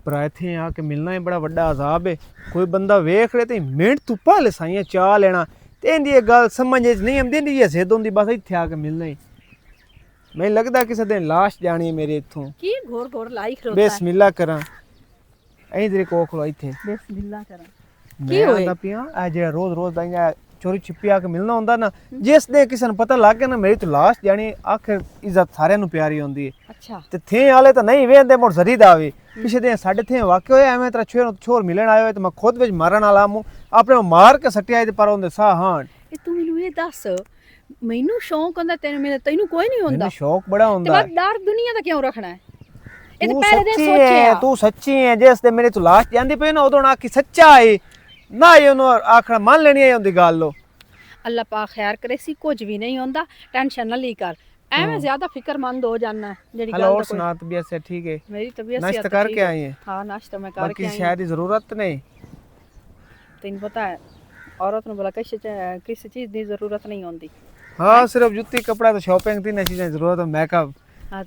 भरा इत्थे आके मिलना ही बड़ा वड्डा अजाब है। कोई बंदा वेख ले ते मिनट तू पहले साइयां चाह लेना ते इंदी ये गल समझ नहीं आंदी इंदी जिद होंदी बस इत्थे आके मिलना ही। मैं लगदा किसे दिन लाश जानी है मेरे इत्थों की घोर घोर लाई खरोता बिस्मिल्लाह करा ऐ तेरे को खलो इत्थे बिस्मिल्लाह करा की होए पिया आ जेड़ा रोज रोज दा चोरी छिपी आके मिलना होंदा ना जिस दे किसे पता लग गया ना मेरी तो लाश जानी आखिर इज्जत सारे नु प्यारी होंदी है। अच्छा ते थे वाले तो नहीं वेंदे मोर जरी दा वे पिछे दे साडे थे वाकई होया एवें तेरा छोर मिलन आयो ते मैं खुद विच मारन वाला हूं अपने मार के सट्टिया ते पर होंदे सा हां ए तू मेनू ये दस मैनू शौक होंदा तैनू कोई नहीं होंदा मैनू शौक बड़ा होंदा ते डर दुनिया दा क्यों रखना है ए ते पहले दिन सोचिया तू सच्ची है जिस दे मेरे तो लाश जांदी पे ना उदों आखी सच्चा है ना ये नो आखना मान लेनी है उंदी गल लो अल्लाह पाक खैर करे सी कुछ भी नहीं होंदा टेंशन ना ली कर एवें ज्यादा फिक्रमंद हो जाना है जेडी गल और सुना तबीयत से ठीक है मेरी तबीयत से नाश्ता करके आई है हां नाश्ता मैं करके आई बाकी शायद जरूरत नहीं तैਨੂੰ पता है औरत ਨੂੰ भला किस चीज दी जरूरत नहीं होंदी हां सिर्फ जूती कपड़ा तो शॉपिंग तीन चीजें जरूरत है मेकअप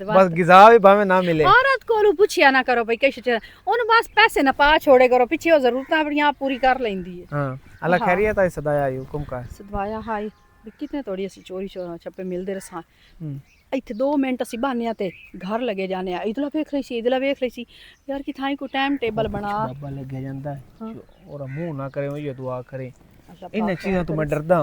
बस गिजा भी भावे ना मिले औरत को पूछिया ना करो भाई किस चीज ओन बस पैसे ना पा छोड़े करो पीछे वो जरूरतें अपनी आप पूरी कर लेंदी है। हां अल्लाह खैरियत है सदाया आई हुक्म का सदवाया हाय कितने थोड़ी ਅਸੀਂ चोरी छप्पे मिलदे रसां ਇੱਥੇ 2 ਮਿੰਟ ਅਸੀਂ ਬਾਨਿਆ ਤੇ ਘਰ ਲਗੇ ਜਾਣੇ ਆ ਇਧਲਾ ਵੇਖ ਲਈ ਸੀ ਇਧਲਾ ਵੇਖ ਲਈ ਸੀ यार कि थाई को टाइम टेबल बना बाबा लग जांदा है और मुंह ना करे ये दुआ करे इन चीज़ों तो मैं डरदा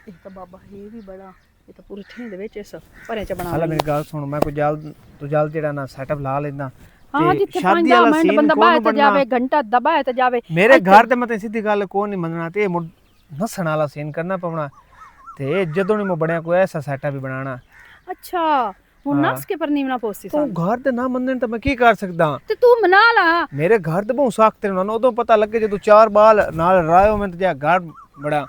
ਇਹ ਤਾਂ ਬਾਬਾ ਇਹ ਵੀ ਬੜਾ ਇਹ ਤਾਂ ਪੂਰੇ ਥੇਂ ਦੇ ਵਿੱਚ ਇਸ ਭਰੇ ਚ ਬਣਾ ਹਾਲਾ ਮੇਰੀ ਗੱਲ ਸੁਣ ਮੈਂ ਕੋਈ ਜਲ ਜਿਹੜਾ ਨਾ ਸੈਟਅਪ ਲਾ ਲੈਂਦਾ ਹਾਂ ਜਿੱਥੇ 5 ਮਿੰਟ ਬੰਦਾ ਬਾਹਰ ਤੇ ਜਾਵੇ ਘੰਟਾ ਦਬਾਏ ਤੇ ਜਾਵੇ ਮੇਰੇ ਘਰ ਤੇ ਮੈਂ ਤੇ ਸਿੱਧੀ ਗੱਲ ਕੋਈ ਨਹੀਂ ਮੰਨਣਾ ਤੇ ਨਸਣ ਵਾਲਾ ਸੀਨ ਕਰਨਾ ਪਵਣਾ ਤੇ ਜਦੋਂ ਨਹੀਂ ਮੈਂ ਬਣਿਆ ਕੋਈ ਐਸਾ ਸੈਟਅਪ ਵੀ ਬਣਾਣਾ ਅੱਛਾ ਹੁਣ ਨਸ ਕੇ ਪਰ ਨਹੀਂ ਮਨਾ ਪੋਸੀ ਤੂੰ ਘਰ ਤੇ ਨਾ ਮੰਨਣ ਤਾਂ ਮੈਂ ਕੀ ਕਰ ਸਕਦਾ ਤੇ ਤੂੰ ਮਨਾ ਲਾ ਮੇਰੇ ਘਰ ਤੇ ਬਹੁਤ ਸਖਤ ਨੇ ਉਦੋਂ ਪਤਾ ਲੱਗੇ ਜਦੋਂ 4 ਬਾਲ ਨਾਲ ਰਾਇਓ ਮੈਂ ਤੇ ਜਾ ਘਰ ਬੜਾ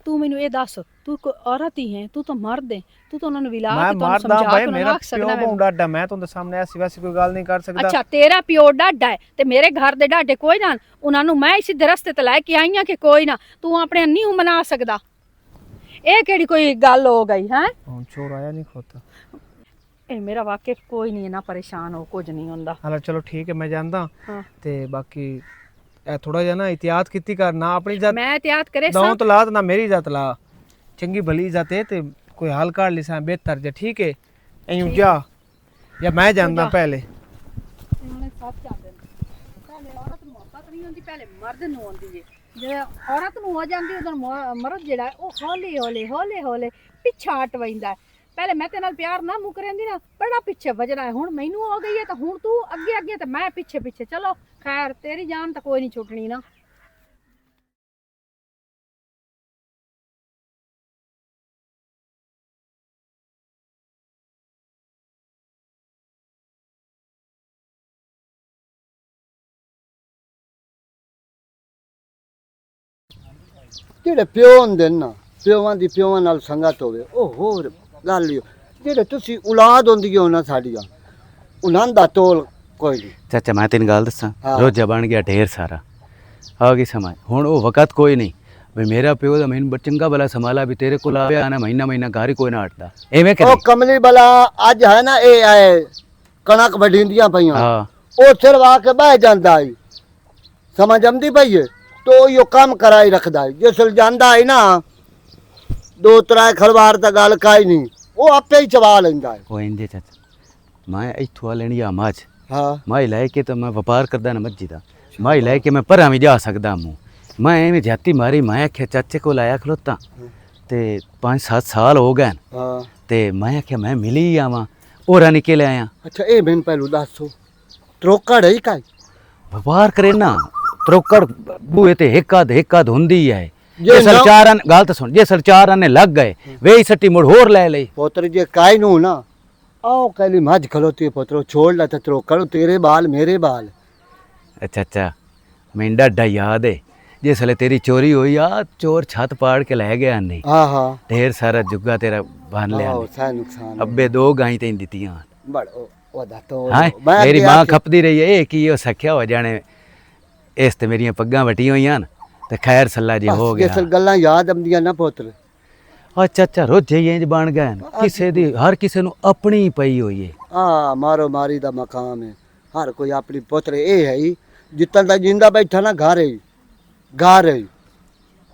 ਤੂੰ ਮੈਨੂੰ ਇਹ ਦੱਸ ਤੂੰ ਕੋਈ ਔਰਤ ਹੀ ਹੈ ਤੂੰ ਤਾਂ ਮਰਦ ਹੈ ਤੂੰ ਤਾਂ ਉਹਨਾਂ ਨੂੰ ਵਿਲਾ ਕੇ ਤੁਹਾਨੂੰ ਸਮਝਾ ਕੇ ਨਾ ਰੱਖ ਸਕਦਾ ਮੈਂ ਡਾਡਾ ਮੈਂ ਤੁਹਾਡੇ ਸਾਹਮਣੇ ਐਸੀ ਵੈਸੀ ਕੋਈ ਗੱਲ ਨਹੀਂ ਕਰ ਸਕਦਾ ਅੱਛਾ ਤੇਰਾ ਪਿਓ ਡਾਡਾ ਹੈ ਤੇ ਮੇਰੇ ਘਰ ਦੇ ਡਾਡੇ ਕੋਈ ਨਾ ਉਹਨਾਂ ਨੂੰ ਮੈਂ ਇਸੇ ਰਸਤੇ ਤੇ ਲੈ ਕੇ ਆਈਆਂ ਕਿ ਕੋਈ ਨਾ ਤੂੰ ਆਪਣੇ ਨਹੀਂ ਮਨਾ ਸਕਦਾ ਇਹ ਕਿਹੜੀ ਕੋਈ ਗੱਲ ਹੋ ਗਈ ਹੈ ਹੁਣ ਚੋਰ ਆਇਆ ਨਹੀਂ ਖੋਤਾ ਇਹ ਮੇਰਾ ਵਾਕਿਫ ਕੋਈ ਨਹੀਂ ਨਾ ਪਰੇਸ਼ਾਨ ਹੋ ਕੁਝ ਨਹੀਂ ਹੁੰਦਾ ਹਾਲਾ ਚਲੋ ਠੀਕ ਹੈ ਮੈਂ ਜਾਣਦਾ ਤੇ ਬਾਕੀ ਇਹ ਥੋੜਾ ਜਿਹਾ ਨਾ ਇਤਿਆਤ ਕੀਤੀ ਕਰਨਾ ਆਪਣੀ ਇੱਜ਼ਤ ਮੈਂ ਇਤਿਆਤ ਕਰੇ ਦਾਉ तो ला ना मेरी इज्जत ला चंगी भली इज्जत है ते कोई हाल काट लिसा बेहतर जे ठीक है एयूं जा या मैं जानदा पहले इन्होंने सब जानदे पहले औरत ਨੂੰ मोहब्बत नहीं होंदी पहले मर्द ਨੂੰ होंदी है जे औरत ਨੂੰ ਹੋ ਜਾਂਦੀ ਉਦੋਂ ਮਰਦ ਜਿਹੜਾ ਉਹ ਹੌਲੀ ਹੌਲੀ ਹੌਲੀ ਹੌਲੀ ਪਿੱਛਾ ਹਟਵਾਉਂਦਾ पहले मैं तेरे नाल प्यार ना मुक रही ना बड़ा पीछे वजना है हुण मैनू हो गई है तो हुण तू अगे अगे तो मैं पीछे पीछे चलो खैर तेरी जान तो कोई नहीं छुटनी ना ਜਿਹੜੇ ਪਿਓ ਹੁੰਦੇ ਨਾ ਪਿਓਾਂ ਦੀ ਪਿਓਾਂ ਨਾਲ ਸੰਗਤ ਹੋਵੇ ਉਹ ਹੋਰ ਗੱਲ ਹੀ ਜਿਹੜੇ ਤੁਸੀਂ ਔਲਾਦ ਹੁੰਦੀਆਂ ਨਾ ਸਾਡੀਆਂ ਉਹਨਾਂ ਦਾ ਤੋਲ ਕੋਈ ਨਹੀਂ ਚਾਚਾ ਮੈਂ ਤੈਨੂੰ ਗੱਲ ਦੱਸਾਂ ਰੋਜ਼ਾ ਬਣ ਗਿਆ ਢੇਰ ਸਾਰਾ ਆ ਗਈ ਸਮਾਂ ਹੁਣ ਉਹ ਵਕਤ ਕੋਈ ਨਹੀਂ ਵੀ ਮੇਰਾ ਪਿਓ ਦਾ ਮੈਨੂੰ ਚੰਗਾ ਭਲਾ ਸੰਭਾਲਾ ਵੀ ਤੇਰੇ ਕੋਲ ਆਇਆ ਨਾ ਮਹੀਨਾ ਮਹੀਨਾ ਘਰ ਹੀ ਕੋਈ ਨਾ ਹਟਦਾ ਐਵੇਂ ਕਰੇ ਉਹ ਕਮਲੀ ਭਲਾ ਅੱਜ ਹੈ ਨਾ ਇਹ ਆਏ ਕਣਕ ਵਢੀਂਦੀਆਂ ਪਈਆਂ ਉਹ ਸਿਰਵਾ ਕੇ ਬਹਿ ਜਾਂਦਾ ਹੈ ਸਮਝ ਆਉਂਦੀ ਪਈ ਹੈ ਤੋ ਇਹ ਕੰਮ ਕਰਾਈ ਰੱਖਦਾ ਹੈ ਜੇ ਸੁਲ ਜਾਂਦਾ ਹੈ ਨਾ 2-3 ਖਲਵਾਰ ਤਾਂ ਗੱਲ ਕਾਈ ਨਹੀਂ ਉਹ ਆਪੇ ਹੀ ਚਵਾ ਲੈਂਦਾ ਹੈ ਉਹ ਇੰਦੇ ਚਾਚਾ ਮੈਂ ਇੱਥੋਂ ਲੈਣੀ ਆ ਮੱਝ ਹਾਂ ਮੈਂ ਲੈ ਕੇ ਤਾਂ ਮੈਂ ਵਪਾਰ ਕਰਦਾ ਨਾ ਮੱਝੀ ਦਾ ਮੈਂ ਲੈ ਕੇ ਮੈਂ ਪਰਾਂ ਵੀ ਜਾ ਸਕਦਾ ਮੂੰ मैं एवं जाती मारी मैं आख्या चाचे को लाया खलोता ते 5-7 साल हो गए ते मैं आख्या मैं मिली ही आवा और निकल आया। अच्छा ये मैंने पहलू दसो त्रोकड़ है का व्यापार करे ना त्रोकड़ बूहे ते एक आध हुंदी है जे सरचारन गल तो सुन जे सरचारन ने लग गए वे ही सट्टी मुड़ होर ले ले पोत्र जे काई नु ना आओ कहली मझ खलोती पोत्रो छोड़ ला ते त्रोकड़ तेरे बाल मेरे बाल। अच्छा अच्छा मैं डा याद है जिसले तेरी चोरी हुई आ चोर छत पाड़ के लै गया नहीं हाँ हाँ ढेर सारा जुग्गा तेरा बन लिया नुकसान अब्बे 2 गाय तेन दित्तियां तो मेरी मां खपदी रही है कि यो सख्या हो जाने इस ते मेरियां पग्गां वटी होईयां ते खैर सल्ला जी हो गया असल गल्लां याद आंदियां ना पुत्र अच्छा अच्छा रोजे ही इंज बन गए किसे दी हर किसे नु अपनी पई होई है हां मारो मारी दा मकाम है हर कोई अपनी पुत्र ये है ही जितन तक जिंदा बैठा ना घर है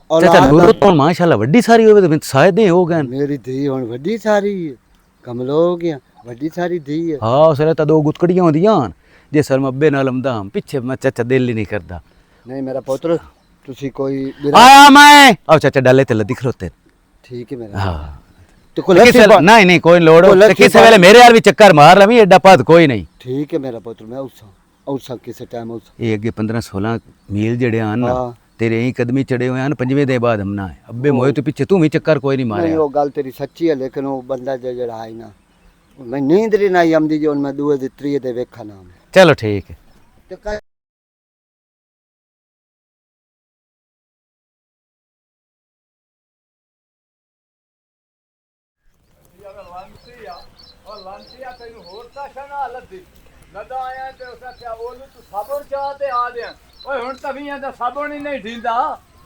चाचा नूर तो माशाल्लाह वड्डी सारी होवे तो शायद ही हो गए मेरी धी हुन वड्डी सारी है कमलो हो गया वड्डी सारी धी है हाँ उसले तो 2 गुतकड़ियां होंदियां जे सर मब्बे नाल लमदा पीछे मैं चाचा दिल ही नहीं करदा नहीं मेरा पुत्र तुसी कोई आया मैं अब चाचा डाले ते लदी खलोते ठीक है मेरा हाँ तो नहीं नहीं कोई लोड़ हो ते किसे वेले मेरे यार भी चक्कर मार लवी एडा पाद कोई नहीं ठीक है मेरा पुत्र मैं उस किसे टाइम उस ये अगे 15-16 मील जड़े आन ना हाँ। तेरे यही कदमी चढ़े हुए हैं 5वें दे बाद हमना है अब्बे मोए तो पीछे तू भी चक्कर कोई नहीं मारे नहीं वो गल तेरी सच्ची है लेकिन वो बंदा जड़ा है ना मैं नींद री नहीं आमदी जो मैं दूए दे त्रीए दे वेखा नाम चलो ठीक है ते का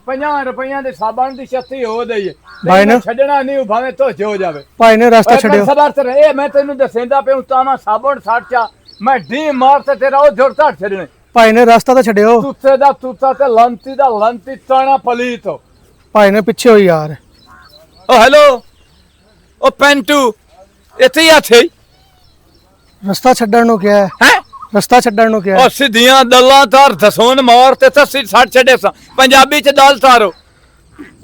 ਪੰਜਾਂ ਰੁਪਈਆਂ ਦੇ ਸਾਬਣ ਦੀ ਛੱਤੀ ਹੋ ਗਈ ਭਾਈ ਨੇ ਛੱਡਣਾ ਨਹੀਂ ਭਾਵੇਂ ਧੋਚ ਹੋ ਜਾਵੇ ਭਾਈ ਨੇ ਰਸਤਾ ਛੱਡਿਓ ਸਬਰ ਤੇ ਇਹ ਮੈਂ ਤੈਨੂੰ ਦੱਸੇਂਦਾ ਪਿਆ ਤਾਵਾ ਸਾਬਣ ਛੱਡ ਚਾ ਮੈਂ ਢੀ ਮਾਰ ਤੇ ਤੇਰਾ ਉਹ ਜੁੜ ਧੜ ਛੱਡਣੇ ਭਾਈ ਨੇ ਰਸਤਾ ਤਾਂ ਛੱਡਿਓ ਤੁੱਤੇ ਦਾ ਤੁੱਤਾ ਤੇ ਲੰਤੀ ਦਾ ਲੰਤੀ ਤਾਣਾ ਪਲੀਤ ਭਾਈ ਨੇ ਪਿੱਛੇ ਹੋਈ ਯਾਰ ਓ ਹੈਲੋ ਓ ਪੈਂਟੂ ਇੱਥੇ ਹੀ ਆਥੇ ਰਸਤਾ ਛੱਡਣ ਨੂੰ ਕਿਹਾ ਹੈ ਹੈ ਰਸਤਾ ਛੱਡਣ ਨੂੰ ਕਿਹਾ ਉਹ ਸਿੱਧੀਆਂ ਦਲਾਂ ਤਾਰ ਦਸੋਨ ਮਾਰ ਤੇ ਤਸੀ ਛੱਡ ਛੱਡੇ ਸਾਂ ਪੰਜਾਬੀ ਚ ਦਲ ਤਾਰੋ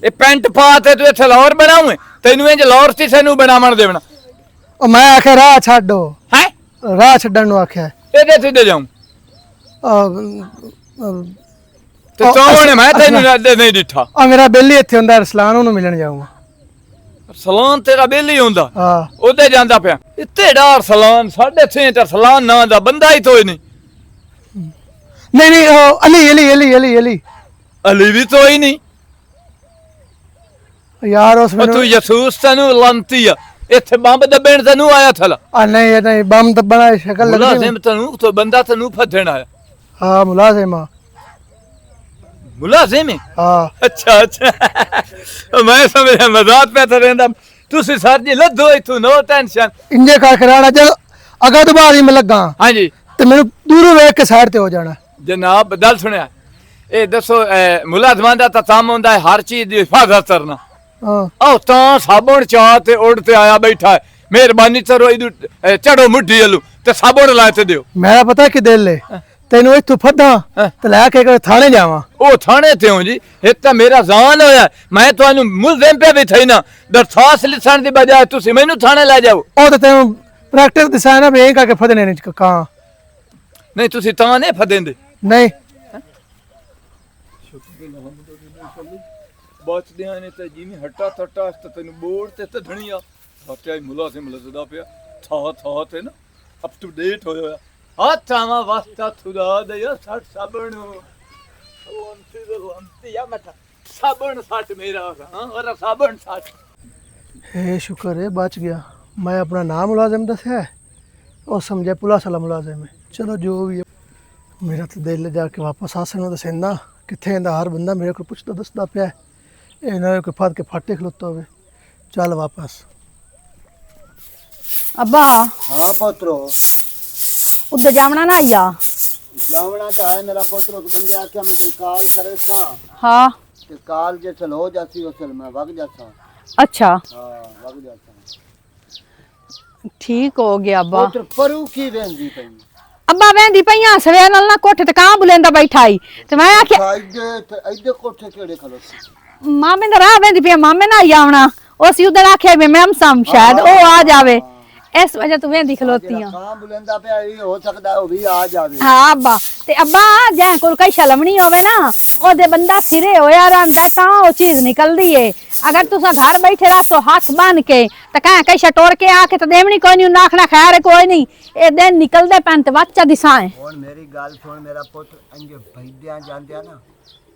ਇਹ ਪੈਂਟ ਪਾ ਤੇ ਤੂੰ ਇੱਥੇ ਲਾਹੌਰ ਬਣਾਵੇਂ ਤੈਨੂੰ ਇੰਜ ਲਾਹੌਰ ਚ ਸਾਨੂੰ ਬਣਾਵਣ ਦੇਵਣਾ ਉਹ ਮੈਂ ਆਖਿਆ ਰਾਹ ਛੱਡੋ ਹੈ ਰਾਹ ਛੱਡਣ ਨੂੰ ਆਖਿਆ ਇਹਦੇ ਸਿੱਧੇ ਜਾਉਂ ਤੇ ਉਹ ਚੌਵਣੇ ਮੈਂ ਤੈਨੂੰ ਅਸਲਾ- ਨਹੀਂ ਦਿੱਠਾ ਆ ਮੇਰਾ ਬੇਲੀ ਇੱਥੇ ਹੁੰਦਾ ਰਸਲਾਨ ਉਹਨੂੰ ਮਿਲਣ ਜਾਊਂਗਾ ਸਲਾਨ ਤੇਰਾ ਬੇਲੀ ਹੁੰਦਾ ਹਾਂ ਉਹਦੇ ਜਾਂਦਾ ਪਿਆ ਇੱਥੇ ਡਾਰ ਸਲਾਨ 6.5 ਤੇ ਸਲਾਨ ਨਾਂ ਦਾ ਬੰਦਾ ਹੀ ਤੋਈ ਨਹੀਂ ਨਹੀਂ ਨਹੀਂ ਉਹ ਅਲੀ ਅਲੀ ਵੀ ਤੋਈ ਨਹੀਂ ਯਾਰ ਉਸ ਉਹ ਮੈਨੂੰ ਤੂੰ ਯਸੂਸ ਤੈਨੂੰ ਲੰਤੀ ਆ ਇੱਥੇ ਬੰਬ ਦੱਬਣ ਤੈਨੂੰ ਆਇਆ ਥਲਾ ਆ ਨਹੀਂ ਇਹ ਨਹੀਂ ਬੰਮ ਦੱਬਣਾ ਦੀ ਸ਼ਕਲ ਲੱਗਦੀ ਮੁਲਾਜ਼ਮ ਤੈਨੂੰ ਤੋਂ ਬੰਦਾ ਤੈਨੂੰ ਫੱਦਣ ਆਇਆ ਹਾਂ ਮੁਲਾਜ਼ਮ ਆ ਮੁਲਾਜ਼ਮ ਹੈ ਹਾਂ ਅੱਛਾ ਅੱਛਾ ਮੈਂ ਸਮਝਿਆ ਮਜ਼ਾਕ ਪੈ ਤਾਂ ਰਹਿੰਦਾ ਤੁਸੀਂ ਸਰ ਜੀ ਲੱਦੋ ਇਥੋਂ ਨੋ ਟੈਨਸ਼ਨ ਇੰਜੇ ਕਰ ਕਰਾਣਾ ਜਦ ਅਗਾ ਦੁਬਾਰੀ ਮੈਂ ਲੱਗਾ ਹਾਂਜੀ ਤੇ ਮੈਨੂੰ ਦੂਰੋਂ ਵੇਖ ਕੇ ਸਾਈਡ ਤੇ ਹੋ ਜਾਣਾ ਜਨਾਬ ਗੱਲ ਸੁਣਿਆ ਇਹ ਦੱਸੋ ਮੁਲਾਜ਼ਮਾਂ ਦਾ ਤਾਂ ਕੰਮ ਹੁੰਦਾ ਹੈ ਹਰ ਚੀਜ਼ ਦੀ ਹਿਫਾਜ਼ਤ ਕਰਨਾ ਹਾਂ ਆਹ ਤਾਂ ਸਾਬਣ ਚਾਹ ਤੇ ਉੱਡ ਤੇ ਆਇਆ ਬੈਠਾ ਹੈ ਮਿਹਰਬਾਨੀ ਕਰੋ ਇਹਨੂੰ ਚੜੋ ਮੁੱਢੀ ਵੱਲੋਂ ਤੇ ਸਾਬਣ ਲਾ ਤੇ ਦਿਓ ਮੇਰਾ ਪਤਾ ਕਿ ਦਿਲ ਏ ਤੈਨੂੰ ਇੱਥੋਂ ਫੱਦਾਂ ਤੇ ਲੈ ਕੇ ਥਾਣੇ ਜਾਵਾਂ ਉਹ ਥਾਣੇ ਤੇ ਹੋ ਜੀ ਇਹ ਤਾਂ ਮੇਰਾ ਜ਼ਾਨ ਹੋਇਆ ਮੈਂ ਤੁਹਾਨੂੰ ਮੁਲਜ਼ਮ ਪੇ ਵੀ ਥਈ ਨਾ ਦਰਖਾਸਤ ਲਿਖਣ ਦੀ ਬਜਾਏ ਤੁਸੀਂ ਮੈਨੂੰ ਥਾਣੇ ਲੈ ਜਾਓ ਉਹ ਤਾਂ ਤੈਨੂੰ ਪ੍ਰੈਕਟਿਸ ਦਿਸਾਇਆ ਨਾ ਵੀ ਇਹ ਕਰਕੇ ਫੱਦਣੇ ਨੇ ਕਾਂ ਨਹੀਂ ਤੁਸੀਂ ਤਾਂ ਨਹੀਂ ਫਦੇਂਦੇ ਨਹੀਂ ਬਚਦਿਆਂ ਨੇ ਤਾਂ ਜਿਵੇਂ ਹੱਟਾ ਥੱਟਾ ਤੈਨੂੰ ਬੋਰਡ ਤੇ ਧਣੀਆ ਬਾਕਿਆ ਮੁਲਾਜ਼ਮ ਲੱਜਦਾ ਪਿਆ ਥਾ ਤੇ ਨਾ ਅਪ ਟੂ ਡੇਟ ਹੋਇਆ ਹੱਥਾਂ ਵਾਸਤਾ ਖੁਦਾ ਦੇ ਸੱਟ ਸਾਬਣ ਲੰਤੀ ਆ ਮਤ ਸਾਬਣ ਸੱਟ ਮੇਰਾ ਹਾਂ ਔਰ ਸਾਬਣ ਸੱਟ ਇਹ ਸ਼ੁਕਰ ਹੈ ਬਚ ਗਿਆ ਮੈਂ ਆਪਣਾ ਨਾਮ ਮੁਲਾਜ਼ਮ ਦੱਸਿਆ ਹੈ, ਉਹ ਸਮਝਿਆ ਪੁਲਿਸ ਵਾਲਾ ਮੁਲਾਜ਼ਮ ਹੈ ਚਲੋ ਜੋ ਵੀ ਹੈ ਮੇਰਾ ਤਾਂ ਦਿਲ ਜਾ ਕੇ ਵਾਪਸ ਆਸਣ ਨੂੰ ਦੱਸਣਾ ਕਿੱਥੇ ਇਹਦਾ ਹਰ ਬੰਦਾ ਮੇਰੇ ਕੋਲ ਪੁੱਛਦਾ ਦੱਸਦਾ ਪਿਆ ਇਹ ਨਾ ਕੋਈ ਫੜ ਕੇ ਫਾਟੇ ਖਲੋਤਾ ਹੋਵੇ ਚੱਲ ਵਾਪਸ अब्बा हाँ पुत्रो उधर जावना ना आया जावना तो है मेरा पुत्र उस बंदे आख्या मैं तेरी काल करे सा हाँ ते काल जे चल हो जाती उस मैं वग जाता अच्छा हाँ वग जाता ठीक हो गया अब्बा पुत्र परू की वेंदी पई अब्बा वेंदी पईया सवेर नाल ना कोठे ते कां बुलेंदा बैठा ही ते मैं आख्या इधे कोठे केड़े खलो मामे दा राह वेंदी पई मामे ना आई आवना ओ सी उधर आख्या भी मैम सम शायद ओ आ जावे इस वजह तू वेंदी खलोती हां कां बुलंदा पे ये हो सकदा है वो भी आ जावे हाँ अब्बा ते अब्बा जे कोई कई शलमनी होवे ना ओदे बंदा फिरे होया रहंदा तां ओ चीज निकलदी है अगर तुसा घर बैठे रह तो हाथ बांध के ते कह कई टोर के आके ते देवनी कोई नहीं नाखना खैर कोई नहीं ए दिन निकलदे पैन ते बच्चा दिसाए और मेरी गाल सुन मेरा पुत्र अंजे भैद्या जानदे ना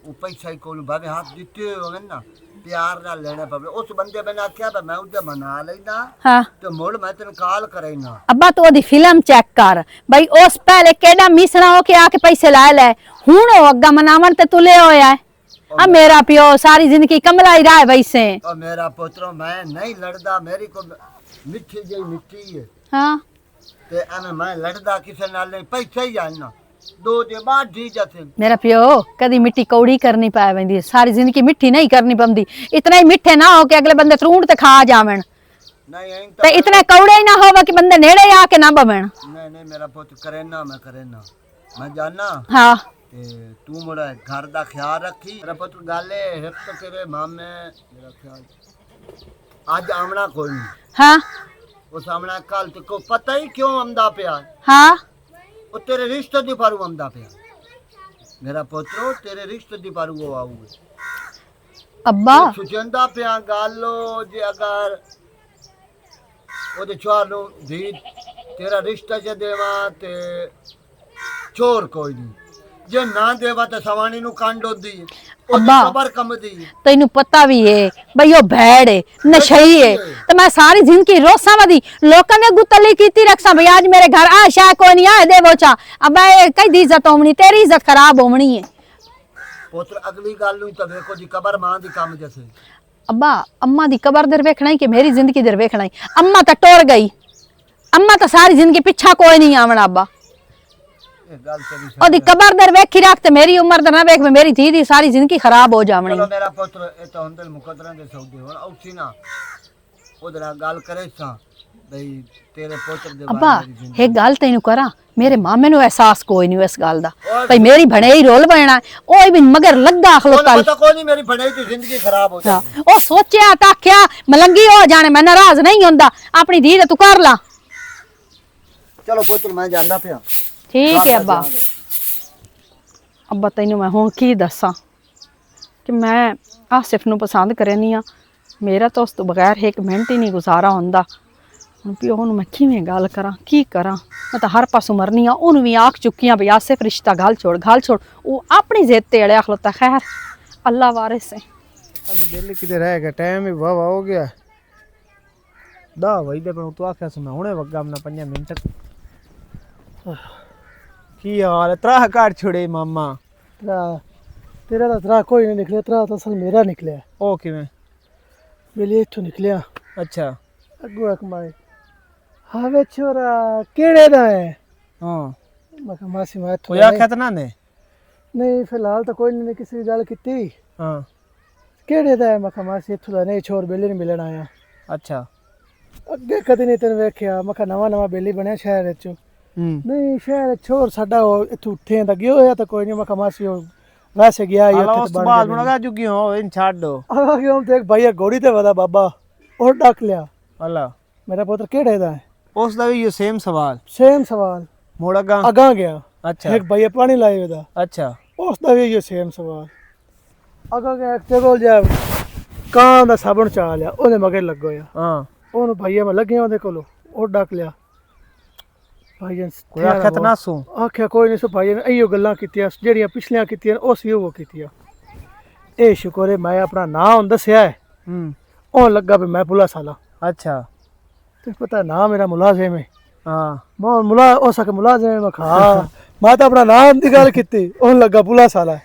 वो पैसा ही कोल भावे हाथ दिते होवे ना प्यार ना लेने पवे उस बंदे मैंने आख्या मैं उधर मना लेना हाँ तो मुड़ मैं तेन काल करेना अब्बा तू ओदी फिल्म चेक कर भाई उस पहले केड़ा मिसना हो के आके पैसे ला ले हुण ओ अग्गा मनावन ते तुले होया है आ मेरा पियो सारी जिंदगी कमलाई रहा है वैसे और मेरा पुत्र मैं नहीं लड़दा मेरी को मिठी जी मिट्टी है हाँ ਤੇ ਐਵੇਂ ਮੈਂ ਲੜਦਾ ਕਿਸੇ ਨਾਲ ਨਹੀਂ, ਪੈਸਾ ਹੀ ਜਾਣਾ ਦੋ ਦੇ ਬਾਅਦ ਜੀ ਜਾਤੇ। मेरा प्यो कदी मिट्टी कौड़ी करनी पाए वेंदी, सारी जिंदगी मिट्टी नहीं करनी पवंदी। इतना ही मिठे ना हो कि अगले बंदे त्रूंड ते खा जावन, नहीं ऐं ते इतने कौड़े ही ना होवे कि बंदे नेड़े आके ना बवन। नहीं नहीं मेरा पुत करे ना, मैं करे ना, मैं जाना हाँ ते तू मोड़ा घर दा ख्याल रखी। मेरा पुत गाले एक तो तेरे मामे मेरा ख्याल आज आमना कोई नहीं, हाँ उस आमना कल ते को पता ही क्यों आमदा पिया, हाँ वो तेरे रिश्ते दी पारू आमदा पिया। मेरा पुत्रो तेरे रिश्ते दी पारू वो आऊगे अब्बा सुचंदा पिया गालो जे अगर ओदे चोर नु धी तेरा रिश्ता च देवा ते चोर कोई नहीं, जे ना देवा ते सवानी नु कांड होदी है, ओदी अब्बा। खबर कम दी है। तेनू पता भी है भाई ओ भैड़ है नशई है, तो मैं सारी जिंदगी रोसा वदी लोकां ने गुतली कीती रखसा भाई आज मेरे घर आ शा कोई नहीं आए दे बोचा। अब कई दी इज्जत होवनी, तेरी इज्जत खराब होवनी है। पुत्र अगली गल नु तो देखो जी कबर मां दी काम जैसे। अब्बा अम्मा दी कबर दर वेखना ही कि मेरी जिंदगी दर वेखना ही। अम्मा तो टोर गई, अम्मा तो सारी जिंदगी पिछा कोई नहीं आवना। अब्बा ये गल तेरी सही ओदी कबर दर वेखी रख ते मेरी उम्र दर ना वेख, मेरी धी दी सारी जिंदगी खराब हो जावनी। चलो मेरा पुत्र ए तो हुंदल मुकदरा दे सौदे हुन औसी ना ओदरा गल करे सा भाई तेरे पुत्र दे अब्बा बारे मेरी जिंदगी। एक गल तेनू करा, मेरे मामे नु एहसास कोई नहीं इस गल दा भाई मेरी भने ही रोल बनना, ओए भी मगर लगा खलोता। पता कोई नहीं मेरी बनाई दी जिंदगी खराब हो जाती। ओ सोचिया ताख्या मलंगी हो जाने, मैं नाराज नहीं होंदा, अपनी धी तू कर ला। चलो पुत्र मैं जांदा पिया। ठीक है अब्बा। अब्बा तैनू मैं हुण की दसां कि मैं आसिफ नू पसंद करनी आ, मेरा तो उस तो बगैर एक मिनट ही नहीं गुजारा होंदा। हुण प्यो नू मैं किवें गल करां की करां, मैं तो हर पासों मरनी आ। ओनू भी आख चुकी हाँ भाई आसिफ रिश्ता गल छोड़ गल छोड़, वो अपनी जिद ते अड़िया खलोता। खैर अल्लाह वारिस है। अने दिल किते रह गया, टाइम ही वाह हो गया 10 वजदे पर तू आख्या सी मैं हुणे वग्गा अपना 5 मिनट। की हाल त्रा घर छोड़े मामा? तेरा तो तरा कोई नहीं निकलिया, तरा तो असल मेरा निकलिया। ओ किवें? मेरे इथों निकलिया अच्छा अगू एक माए हाँ वे छोरा केड़े दा है? हां मैं कहा मासी मैं कोई आख्या तो ना ने? नहीं फिलहाल तो कोई नहीं किसी गल कीती। हां केड़े दा है? मैं कहा मासी इथों दा नहीं, छोर बेली नहीं मिलन आया। अच्छा अगे कदी नहीं तेन वेख्या। मैं कहा नवा नवा बेली बनया शहर विच। नहीं शहर छोर साडा इथों उठे दा गयो होया तो कोई नहीं। मैं कहा मासी वैसे गया ही अला उत्थे उस तो तो बन बाद गया। मुनगा जुगी हो इन छाड़ दो। आगा क्यों देख भैया घोड़ी ते वदा बाबा और डाक लिया। अला मेरा पुत्र केड़े दा है? उस दा भी ये सेम सवाल सेम सवाल मोड़गा। अगा गया। अच्छा एक भैया पानी लाए वेदा अच्छा उसका भी ये सेम सवाल। अगा गया एक कोल जा कां दा साबण चा लिया, ओने मगर लग गया। हां ओनु भैया मैं लगे ओदे कोलो और डाक लिया। भाईया कोई आख्या तो ना सू? आख्या कोई नहीं। सो भाईया ने इयो गल्लां कीतियां जेड़ियां पिछलियां कीतियां उस ही वो कीतियां। ए शुक्र है मैं अपना नाम दस्या है। ओन लगा भी मैं पुलिस वाला। अच्छा ते पता ना मेरा मुलाजिम है। हां मैं मुला हो सके मुलाजिम है। मैं खा मैं तो अपना नाम दी गल कीती, ओन लगा पुलिस वाला।